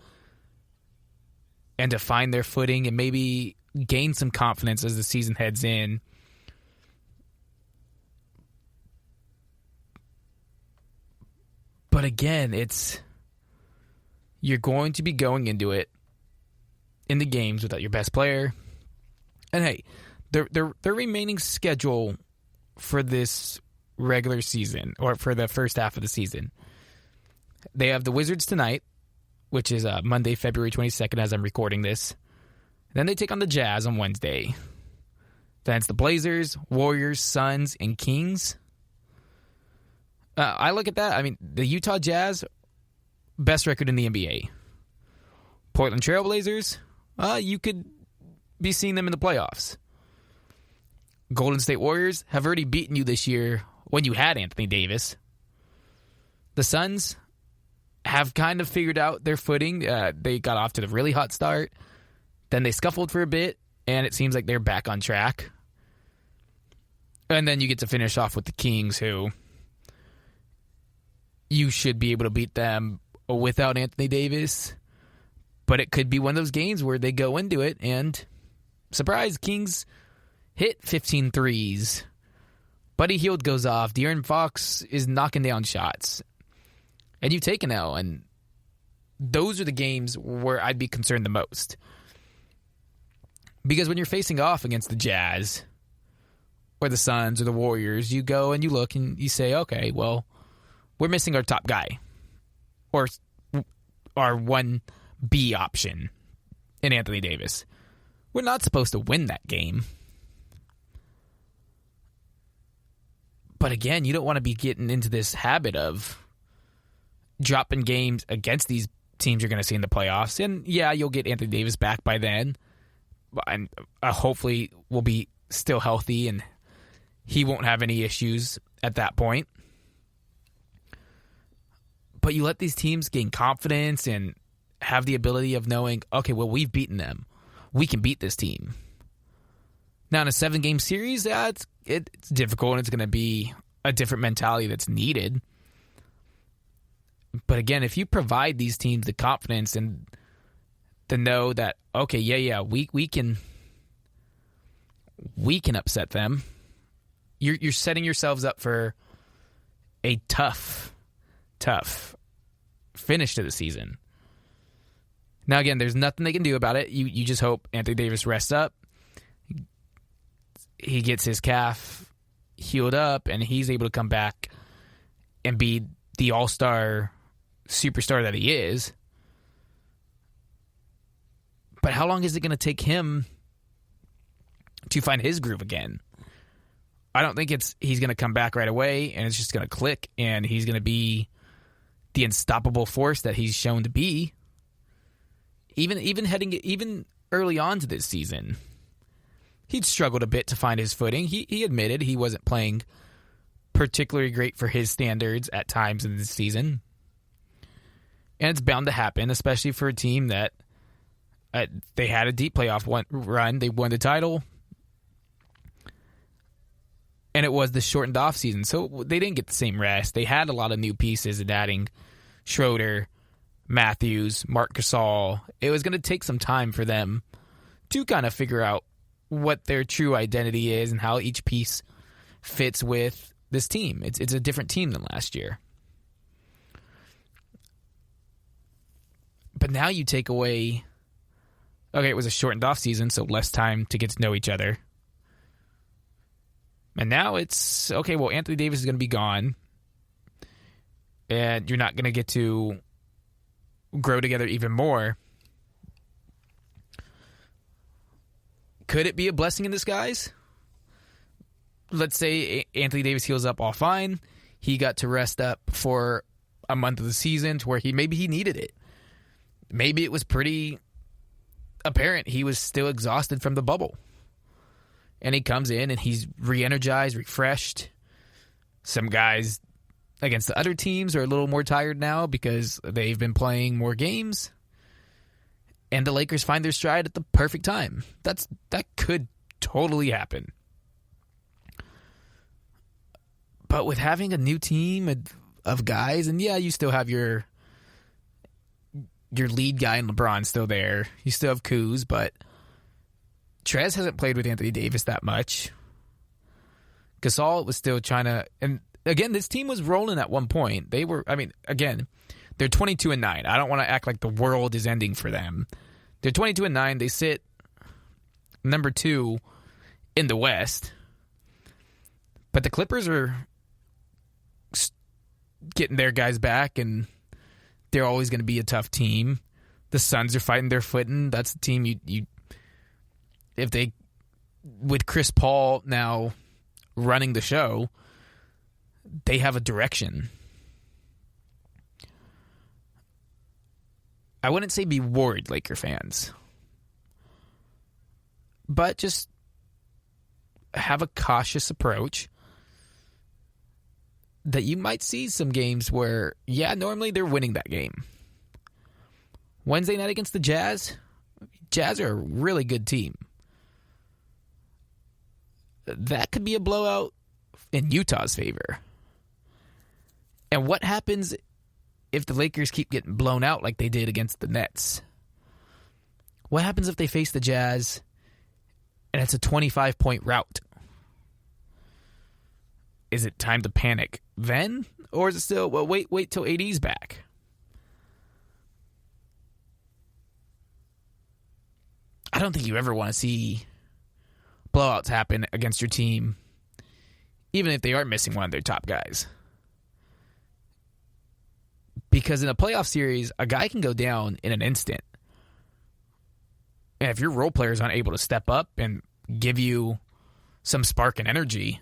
and to find their footing and maybe gain some confidence as the season heads in. But again, you're going to be going into it in the games without your best player. And hey, their remaining schedule for this regular season, or for the first half of the season, they have the Wizards tonight, which is Monday, February 22nd, as I'm recording this. Then they take on the Jazz on Wednesday. Then it's the Blazers, Warriors, Suns, and Kings. I look at that. I mean, the Utah Jazz, best record in the NBA. Portland Trail Blazers, you could be seeing them in the playoffs. Golden State Warriors have already beaten you this year when you had Anthony Davis. The Suns have kind of figured out their footing. They got off to the really hot start. Then they scuffled for a bit, and it seems like they're back on track. And then you get to finish off with the Kings, who you should be able to beat them without Anthony Davis. But it could be one of those games where they go into it and, surprise, Kings hit 15 threes. Buddy Hield goes off. De'Aaron Fox is knocking down shots. And you take an L. And those are the games where I'd be concerned the most. Because when you're facing off against the Jazz or the Suns or the Warriors, you go and you look and you say, okay, well, we're missing our top guy. Or our 1B option in Anthony Davis. We're not supposed to win that game. But again, you don't want to be getting into this habit of dropping games against these teams you're going to see in the playoffs. And yeah, you'll get Anthony Davis back by then. And hopefully will be still healthy and he won't have any issues at that point. But you let these teams gain confidence and have the ability of knowing, okay, well, we've beaten them. We can beat this team. Now, in a 7-game series, it's difficult, and it's going to be a different mentality that's needed. But again, if you provide these teams the confidence and to know that, okay, we can upset them, you're setting yourselves up for a tough finish to the season. Now, again, there's nothing they can do about it. You just hope Anthony Davis rests up. He gets his calf healed up, and he's able to come back and be the all-star superstar that he is. But how long is it going to take him to find his groove again? I don't think he's going to come back right away, and it's just going to click, and he's going to be the unstoppable force that he's shown to be. Even early on to this season, he'd struggled a bit to find his footing. He admitted he wasn't playing particularly great for his standards at times in this season. And it's bound to happen, especially for a team that they had a deep playoff run. They won the title. And it was the shortened off season, so they didn't get the same rest. They had a lot of new pieces and adding Schroeder, Matthews, Marc Gasol. It was going to take some time for them to kind of figure out what their true identity is and how each piece fits with this team. It's a different team than last year. But now you take away, okay, it was a shortened off season, so less time to get to know each other. And now it's, okay, well, Anthony Davis is going to be gone. And you're not going to get to grow together even more. Could it be a blessing in disguise? Let's say Anthony Davis heals up all fine. He got to rest up for a month of the season to where maybe he needed it. Maybe it was pretty apparent he was still exhausted from the bubble. And he comes in and he's re-energized, refreshed. Some guys against the other teams are a little more tired now because they've been playing more games. And the Lakers find their stride at the perfect time. That could totally happen. But with having a new team of guys, and yeah, you still have your lead guy in LeBron still there. You still have Kuz, but Trez hasn't played with Anthony Davis that much. Gasol was still trying to, and again, this team was rolling at one point. They were, again, they're 22-9. I don't want to act like the world is ending for them. They're 22-9. They sit number 2 in the West. But the Clippers are getting their guys back, and they're always going to be a tough team. The Suns are fighting their footing. That's the team you if they, with Chris Paul now running the show, they have a direction. I wouldn't say be worried, Laker fans, but just have a cautious approach that you might see some games where, yeah, normally they're winning that game. Wednesday night against the Jazz. Jazz are a really good team. That could be a blowout in Utah's favor. And what happens if the Lakers keep getting blown out like they did against the Nets? What happens if they face the Jazz and it's a 25-point rout? Is it time to panic then? Or is it still, well, wait till AD's back? I don't think you ever want to see blowouts happen against your team, even if they are missing one of their top guys. Because in a playoff series, a guy can go down in an instant. And if your role players aren't able to step up and give you some spark and energy,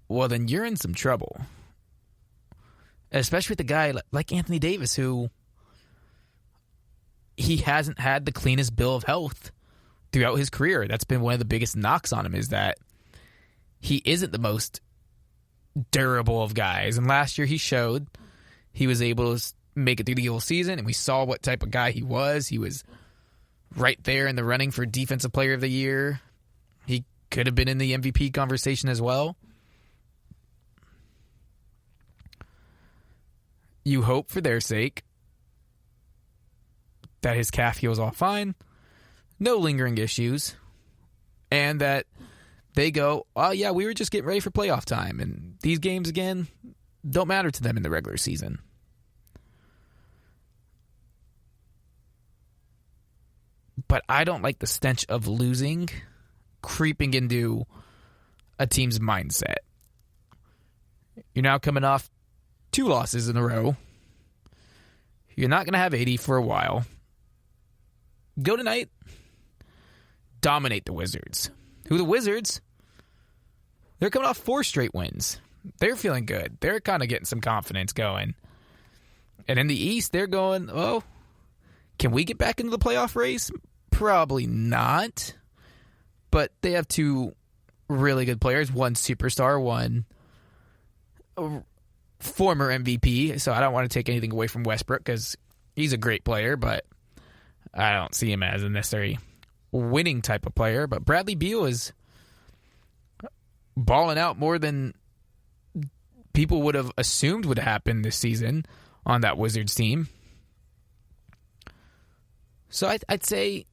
well, then you're in some trouble. Especially with a guy like Anthony Davis, who he hasn't had the cleanest bill of health throughout his career. That's been one of the biggest knocks on him, is that he isn't the most durable of guys. And last year he showed he was able to make it through the whole season, and we saw what type of guy he was. He was right there in the running for Defensive Player of the Year. He could have been in the MVP conversation as well. You hope for their sake that his calf heals all fine, no lingering issues, and that they go, oh yeah, we were just getting ready for playoff time, and these games, again, don't matter to them in the regular season. But I don't like the stench of losing creeping into a team's mindset. You're now coming off 2 losses in a row. You're not going to have 80 for a while. Go tonight. Dominate the Wizards. Who the Wizards? They're coming off 4 straight wins. They're feeling good. They're kind of getting some confidence going. And in the East, they're going, oh, can we get back into the playoff race? Probably not. But they have 2 really good players. One superstar, one former MVP. So I don't want to take anything away from Westbrook because he's a great player, but I don't see him as a necessary winning type of player. But Bradley Beal is balling out more than people would have assumed would happen this season on that Wizards team. So I'd say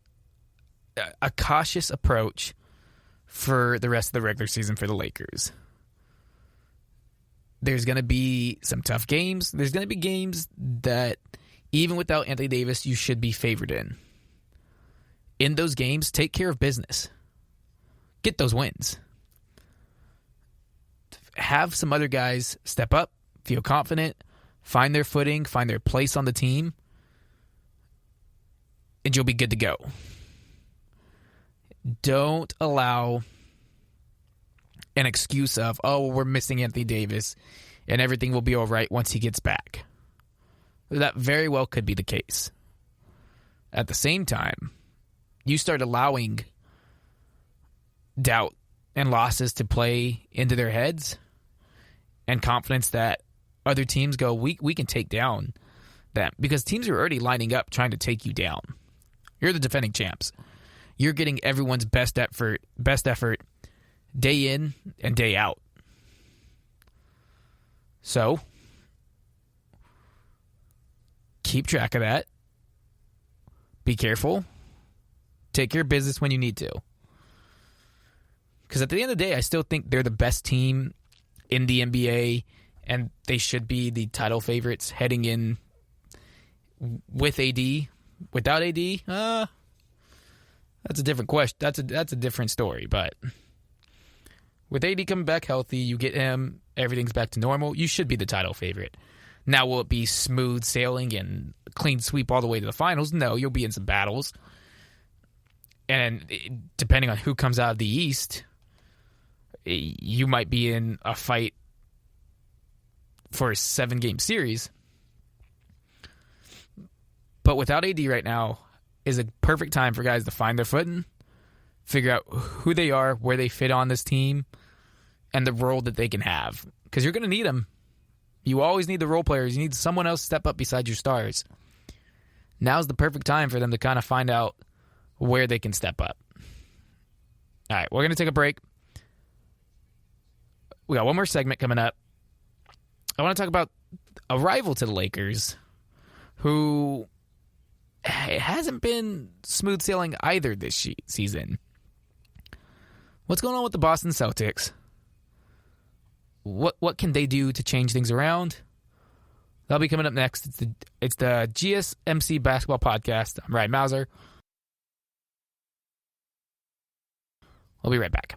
a cautious approach for the rest of the regular season for the Lakers. There's going to be some tough games. There's going to be games that, even without Anthony Davis, you should be favored in. In those games, take care of business. Get those wins. Have some other guys step up, feel confident, find their footing, find their place on the team, and you'll be good to go. Don't allow an excuse of, oh, we're missing Anthony Davis and everything will be all right once he gets back. That very well could be the case. At the same time, you start allowing doubt and losses to play into their heads and confidence that other teams go, we can take down them, because teams are already lining up trying to take you down. You're the defending champs. You're getting everyone's best effort day in and day out. So, keep track of that. Be careful. Take care of business when you need to. Because at the end of the day, I still think they're the best team in the NBA, and they should be the title favorites heading in with AD. Without AD, that's a different question. That's a different story. But with AD coming back healthy, you get him, everything's back to normal, you should be the title favorite. Now, will it be smooth sailing and clean sweep all the way to the finals? No, you'll be in some battles. And depending on who comes out of the East, you might be in a fight for a 7-game series. But without AD right now is a perfect time for guys to find their footing, figure out who they are, where they fit on this team, and the role that they can have. Because you're going to need them. You always need the role players. You need someone else to step up beside your stars. Now's the perfect time for them to kind of find out where they can step up. All right, we're going to take a break. We got one more segment coming up. I want to talk about a rival to the Lakers who hasn't been smooth sailing either this season. What's going on with the Boston Celtics? What can they do to change things around? That'll be coming up next. It's the GSMC Basketball Podcast. I'm Ryan Mauser. We'll be right back.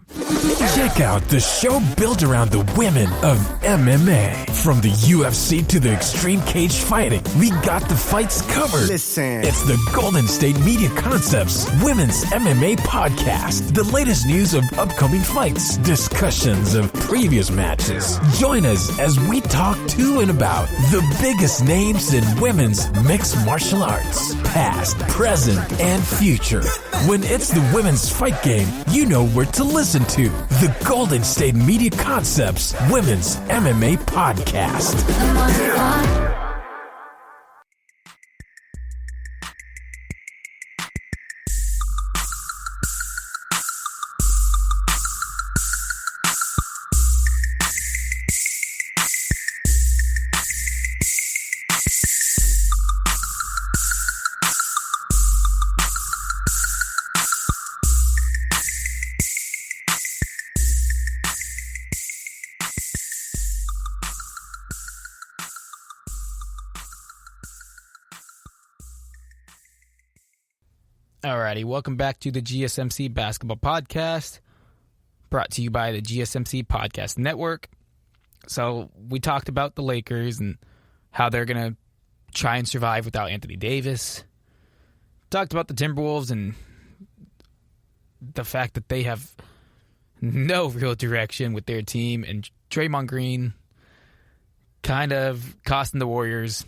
Check out the show built around the women of MMA. From the UFC to the extreme cage fighting, we got the fights covered. Listen. It's the Golden State Media Concepts Women's MMA Podcast. The latest news of upcoming fights, discussions of previous matches. Join us as we talk to and about the biggest names in women's mixed martial arts, past, present, and future. When it's the women's fight game, you know where to listen to. The Golden State Media Concepts Women's MMA Podcast. Alrighty, welcome back to the GSMC Basketball Podcast, brought to you by the GSMC Podcast Network. So we talked about the Lakers and how they're going to try and survive without Anthony Davis. Talked about the Timberwolves and the fact that they have no real direction with their team, and Draymond Green kind of costing the Warriors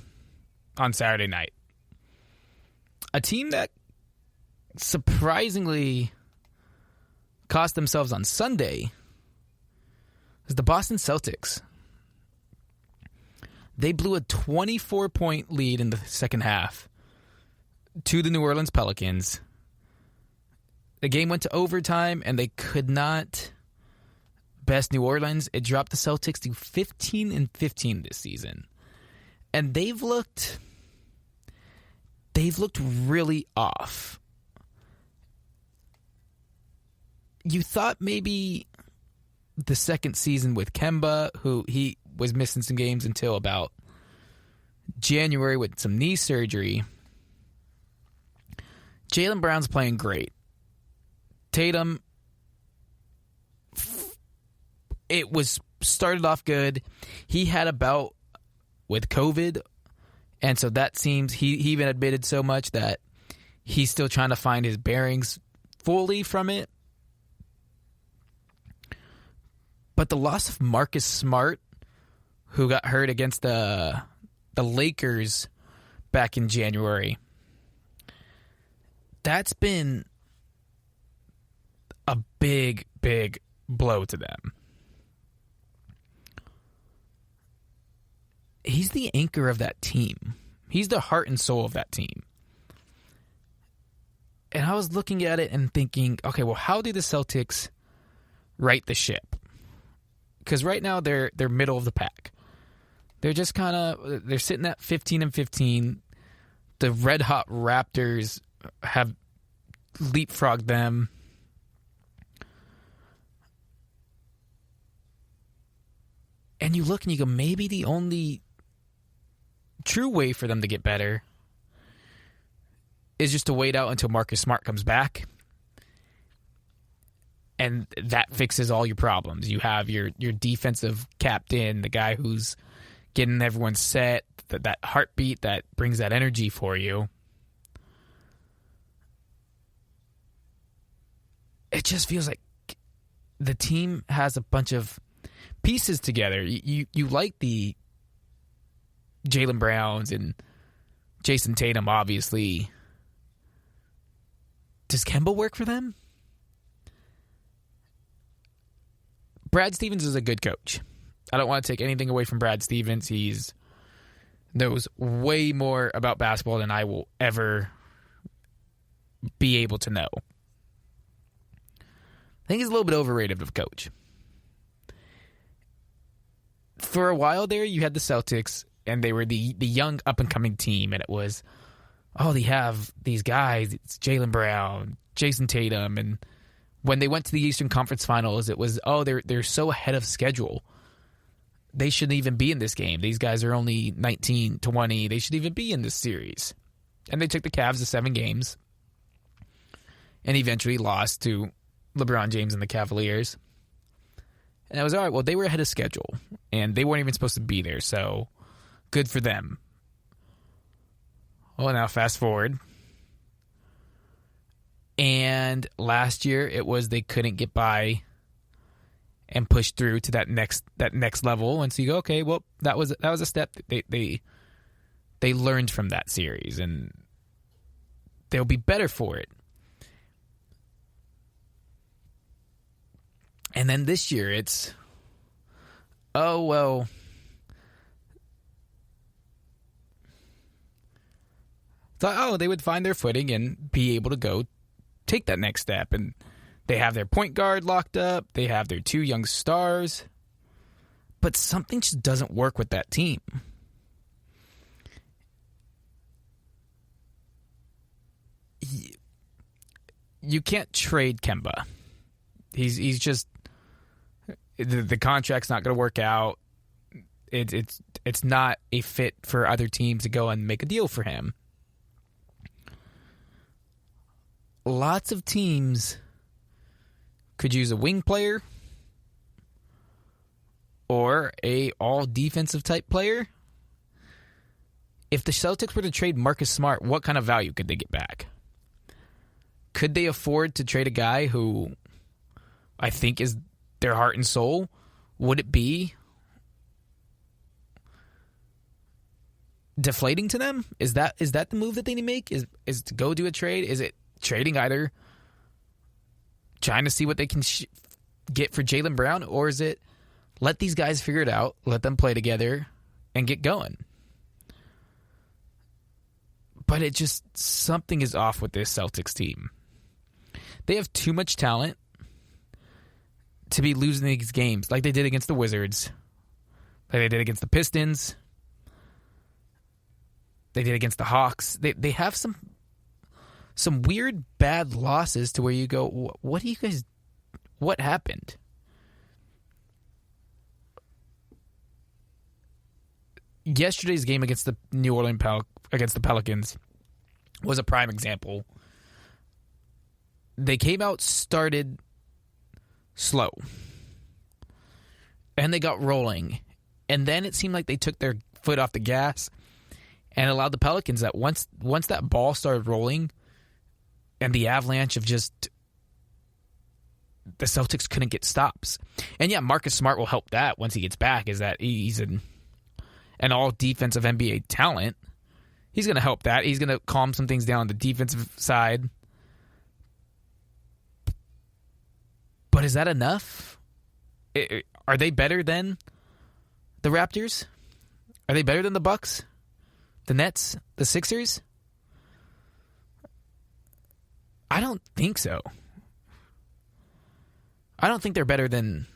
on Saturday night. A team that surprisingly cost themselves on Sunday is the Boston Celtics. They blew a 24-point lead in the second half to the New Orleans Pelicans. The game went to overtime, and they could not best New Orleans. It dropped the Celtics to 15-15 this season. And they've looked really off. You thought maybe the second season with Kemba, who was missing some games until about January with some knee surgery. Jaylen Brown's playing great. Tatum, it was started off good. He had a bout with COVID, and so that seems, he even admitted so much that he's still trying to find his bearings fully from it. But the loss of Marcus Smart, who got hurt against the Lakers back in January, that's been a big, big blow to them. He's the anchor of that team. He's the heart and soul of that team. And I was looking at it and thinking, okay, well, how do the Celtics right the ship? Because right now they're middle of the pack. They're just they're sitting at 15-15. The red hot Raptors have leapfrogged them. And you look and you go, maybe the only true way for them to get better is just to wait out until Marcus Smart comes back. And that fixes all your problems. You have your defensive captain, the guy who's getting everyone set, that heartbeat that brings that energy for you. It just feels like the team has a bunch of pieces together. You like the Jaylen Browns and Jason Tatum, obviously. Does Kemba work for them? Brad Stevens is a good coach. I don't want to take anything away from Brad Stevens. He knows way more about basketball than I will ever be able to know. I think he's a little bit overrated of a coach. For a while there, you had the Celtics, and they were the young up-and-coming team, and it was, oh, they have these guys. It's Jaylen Brown, Jason Tatum, and when they went to the Eastern Conference Finals, it was, oh, they're so ahead of schedule. They shouldn't even be in this game. These guys are only 19, 20. They should even be in this series. And they took the Cavs to 7 games and eventually lost to LeBron James and the Cavaliers. And I was, all right, well, they were ahead of schedule, and they weren't even supposed to be there, so good for them. Well, now fast forward. And last year, it was they couldn't get by and push through to that next level. And so you go, okay, well, that was a step. They learned from that series, and they'll be better for it. And then this year, it's, oh, well, thought, oh, they would find their footing and be able to go take that next step. And they have their point guard locked up. They have their 2 young stars. But something just doesn't work with that team. You can't trade Kemba. He's just, the contract's not going to work out. It's not a fit for other teams to go and make a deal for him. Lots of teams could use a wing player or a all defensive type player. If the Celtics were to trade Marcus Smart, what kind of value could they get back? Could they afford to trade a guy who I think is their heart and soul? Would it be deflating to them? Is that the move that they need to make? Is to go do a trade? Is it trading either trying to see what they can get for Jaylen Brown, or is it let these guys figure it out, let them play together, and get going? But it just, something is off with this Celtics team. They have too much talent to be losing these games like they did against the Wizards, like they did against the Pistons, they did against the Hawks. They have some weird bad losses to where you go, what happened? yesterday's game against the New Orleans against the Pelicans was a prime example. They came out, started slow, and they got rolling. And then it seemed like they took their foot off the gas and allowed the Pelicans that once that ball started rolling and the avalanche of just the Celtics couldn't get stops. And yeah, Marcus Smart will help that once he gets back, is that he's an all-defensive NBA talent. He's going to help that. He's going to calm some things down on the defensive side. But is that enough? Are they better than the Raptors? Are they better than the Bucks? The Nets? The Sixers? I don't think so. I don't think they're better than...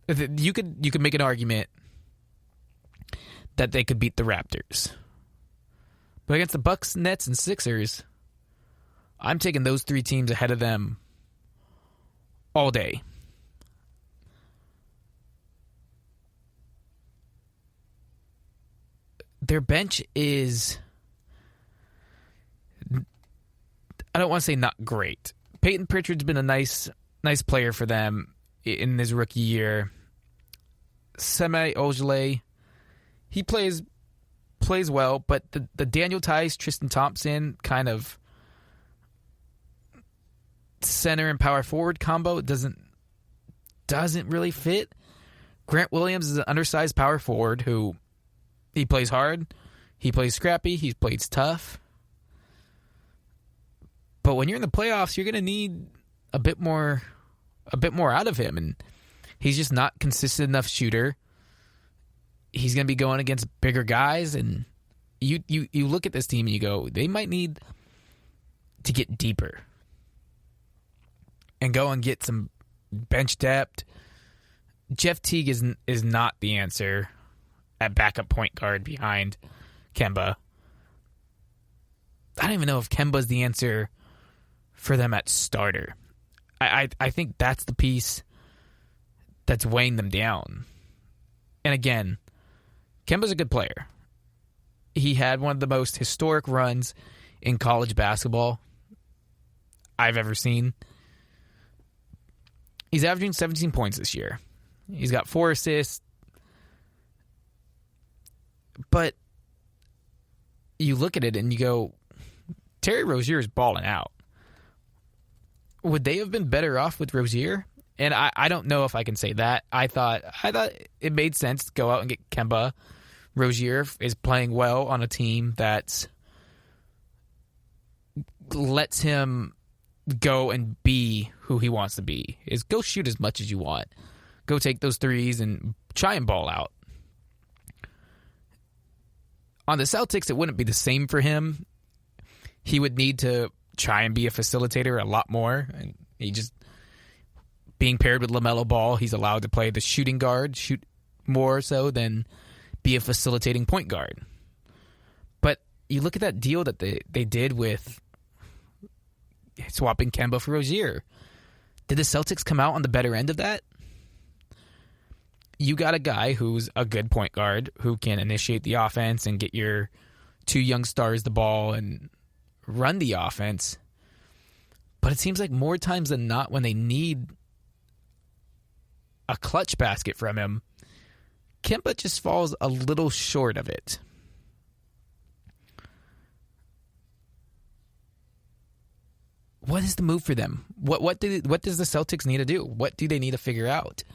You could make an argument that they could beat the Raptors. But against the Bucks, Nets, and Sixers, I'm taking those three teams ahead of them all day. Their bench is... I don't want to say not great. Peyton Pritchard's been a nice player for them in his rookie year. Semi Ojeleye, he plays well, but the Daniel Tice, Tristan Thompson kind of center and power forward combo doesn't really fit. Grant Williams is an undersized power forward who he plays hard, he plays scrappy, he plays tough. But when you're in the playoffs, you're going to need a bit more out of him, and he's just not consistent enough shooter. He's going to be going against bigger guys, and you look at this team and you go, they might need to get deeper and go and get some bench depth. Jeff Teague is not the answer at backup point guard behind Kemba. I don't even know if Kemba's the answer for them at starter. I think that's the piece that's weighing them down. And again, Kemba's a good player. He had one of the most historic runs in college basketball I've ever seen. He's averaging 17 points this year. He's got 4 assists. But you look at it and you go, Terry Rozier's balling out. Would they have been better off with Rozier? And I don't know if I can say that. I thought it made sense to go out and get Kemba. Rozier is playing well on a team that lets him go and be who he wants to be. Is go shoot as much as you want. Go take those threes and try and ball out. On the Celtics, it wouldn't be the same for him. He would need to try and be a facilitator a lot more. And he just, being paired with LaMelo Ball, he's allowed to play the shooting guard, shoot more so than be a facilitating point guard. But you look at that deal that they did with swapping Kemba for Rozier. Did the Celtics come out on the better end of that? You got a guy who's a good point guard who can initiate the offense and get your 2 young stars the ball and run the offense. But it seems like more times than not, when they need a clutch basket from him, Kemba just falls a little short of it. What is the move for them? What does the Celtics need to do? What do they need to figure out?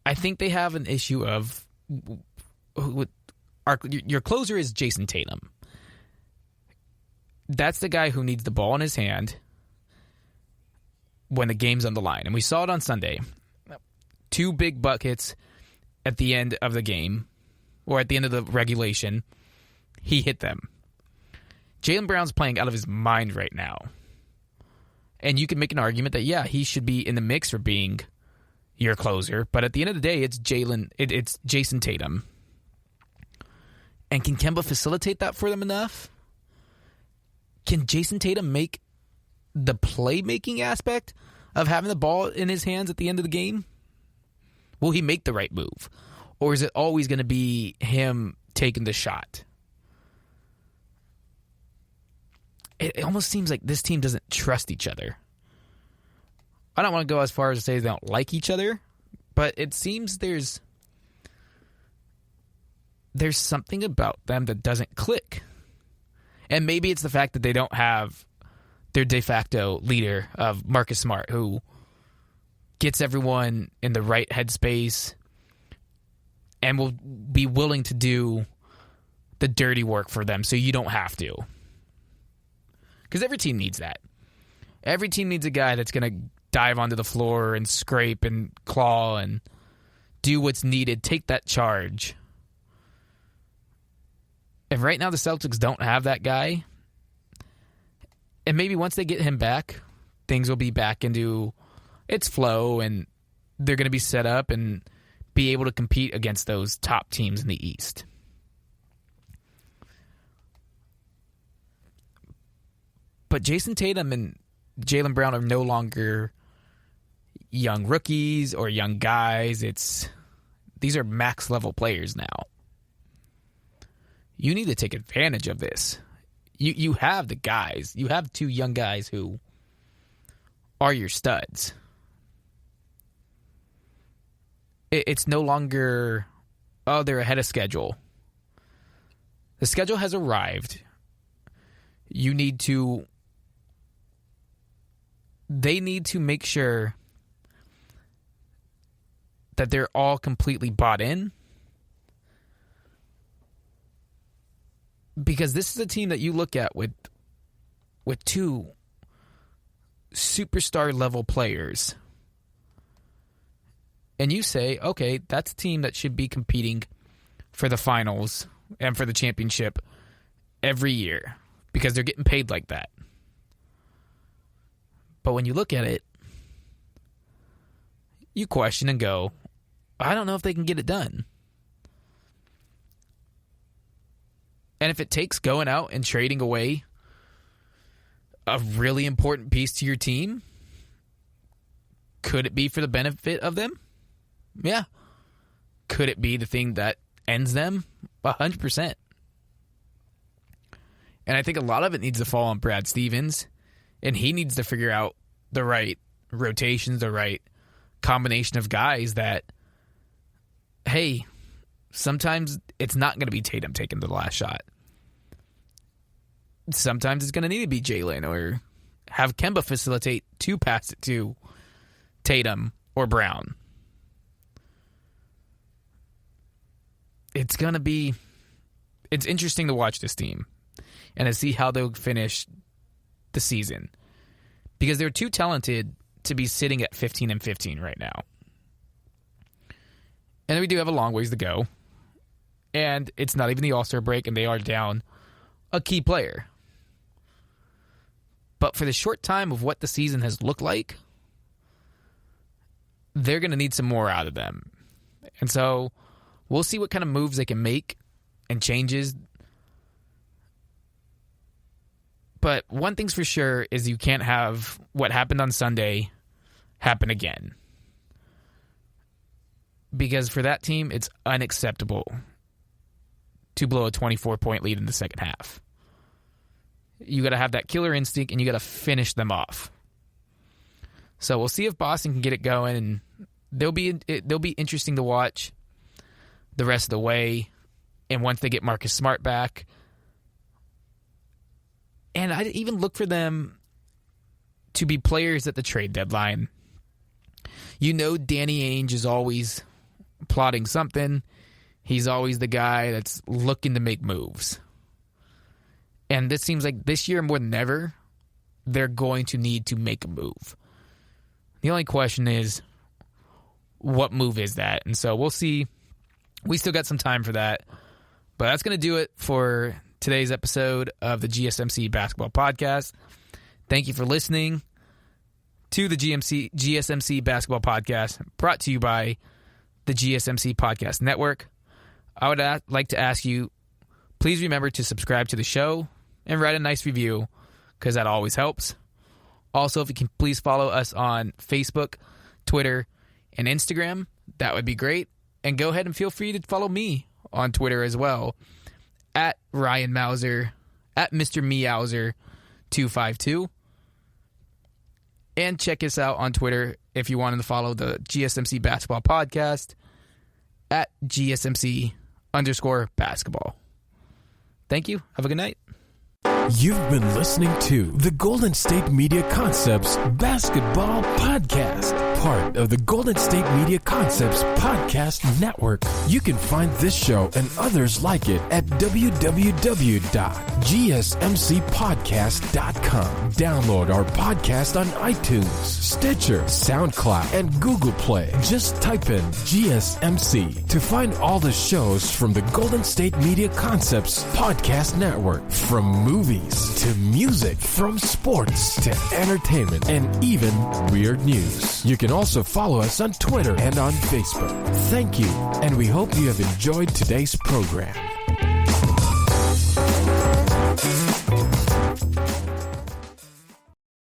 I think they have an issue of your closer is Jason Tatum. That's the guy who needs the ball in his hand when the game's on the line. And we saw it on Sunday. 2 big buckets at the end of the game, or at the end of the regulation. He hit them. Jaylen Brown's playing out of his mind right now. And you can make an argument that, yeah, he should be in the mix for being your closer. But at the end of the day, it's Jason Tatum. And can Kemba facilitate that for them enough? Can Jason Tatum make the playmaking aspect of having the ball in his hands at the end of the game? Will he make the right move? Or is it always going to be him taking the shot? It almost seems like this team doesn't trust each other. I don't want to go as far as to say they don't like each other, but it seems there's something about them that doesn't click. And maybe it's the fact that they don't have their de facto leader of Marcus Smart, who gets everyone in the right headspace and will be willing to do the dirty work for them so you don't have to. Because every team needs that. Every team needs a guy that's going to dive onto the floor and scrape and claw and do what's needed, take that charge. And right now the Celtics don't have that guy. And maybe once they get him back, things will be back into its flow and they're going to be set up and be able to compete against those top teams in the East. But Jason Tatum and Jaylen Brown are no longer young rookies or young guys. These are max level players now. You need to take advantage of this. You have the guys. You have two young guys who are your studs. It's no longer, they're ahead of schedule. The schedule has arrived. They need to make sure that they're all completely bought in. Because this is a team that you look at with two superstar level players. And you say, okay, that's a team that should be competing for the finals and for the championship every year because they're getting paid like that. But when you look at it, you question and go, I don't know if they can get it done. And if it takes going out and trading away a really important piece to your team, could it be for the benefit of them? Yeah. Could it be the thing that ends them? 100%. And I think a lot of it needs to fall on Brad Stevens, and he needs to figure out the right rotations, the right combination of guys that, hey, sometimes it's not going to be Tatum taking the last shot. Sometimes it's going to need to be Jaylen or have Kemba facilitate to pass it to Tatum or Brown. It's interesting to watch this team and to see how they'll finish the season because they're too talented to be sitting at 15-15 right now. And we do have a long ways to go. And it's not even the All-Star break, and they are down a key player. But for the short time of what the season has looked like, they're going to need some more out of them. And so we'll see what kind of moves they can make and changes. But one thing's for sure is you can't have what happened on Sunday happen again. Because for that team, it's unacceptable to blow a 24-point lead in the second half. You got to have that killer instinct, and you got to finish them off. So we'll see if Boston can get it going, and they'll be interesting to watch the rest of the way. And once they get Marcus Smart back, and I'd even look for them to be players at the trade deadline. You know, Danny Ainge is always plotting something. He's always the guy that's looking to make moves. And this seems like this year more than ever, they're going to need to make a move. The only question is, what move is that? And so we'll see. We still got some time for that. But that's going to do it for today's episode of the GSMC Basketball Podcast. Thank you for listening to the GSMC Basketball Podcast, brought to you by the GSMC Podcast Network. I would like to ask you, please remember to subscribe to the show and write a nice review, because that always helps. Also, if you can please follow us on Facebook, Twitter, and Instagram, that would be great. And go ahead and feel free to follow me on Twitter as well, at Ryan Mauser, at Mr. Meowser252. And check us out on Twitter if you wanted to follow the GSMC Basketball Podcast, at GSMC_basketball. Thank you. Have a good night. You've been listening to the Golden State Media Concepts Basketball Podcast, part of the Golden State Media Concepts Podcast Network. You can find this show and others like it at www.gsmcpodcast.com. Download our podcast on iTunes, Stitcher, SoundCloud, and Google Play. Just type in GSMC to find all the shows from the Golden State Media Concepts Podcast Network, from movies to music, from sports to entertainment, and even weird news. You can also follow us on Twitter and on Facebook. Thank you, and we hope you have enjoyed today's program.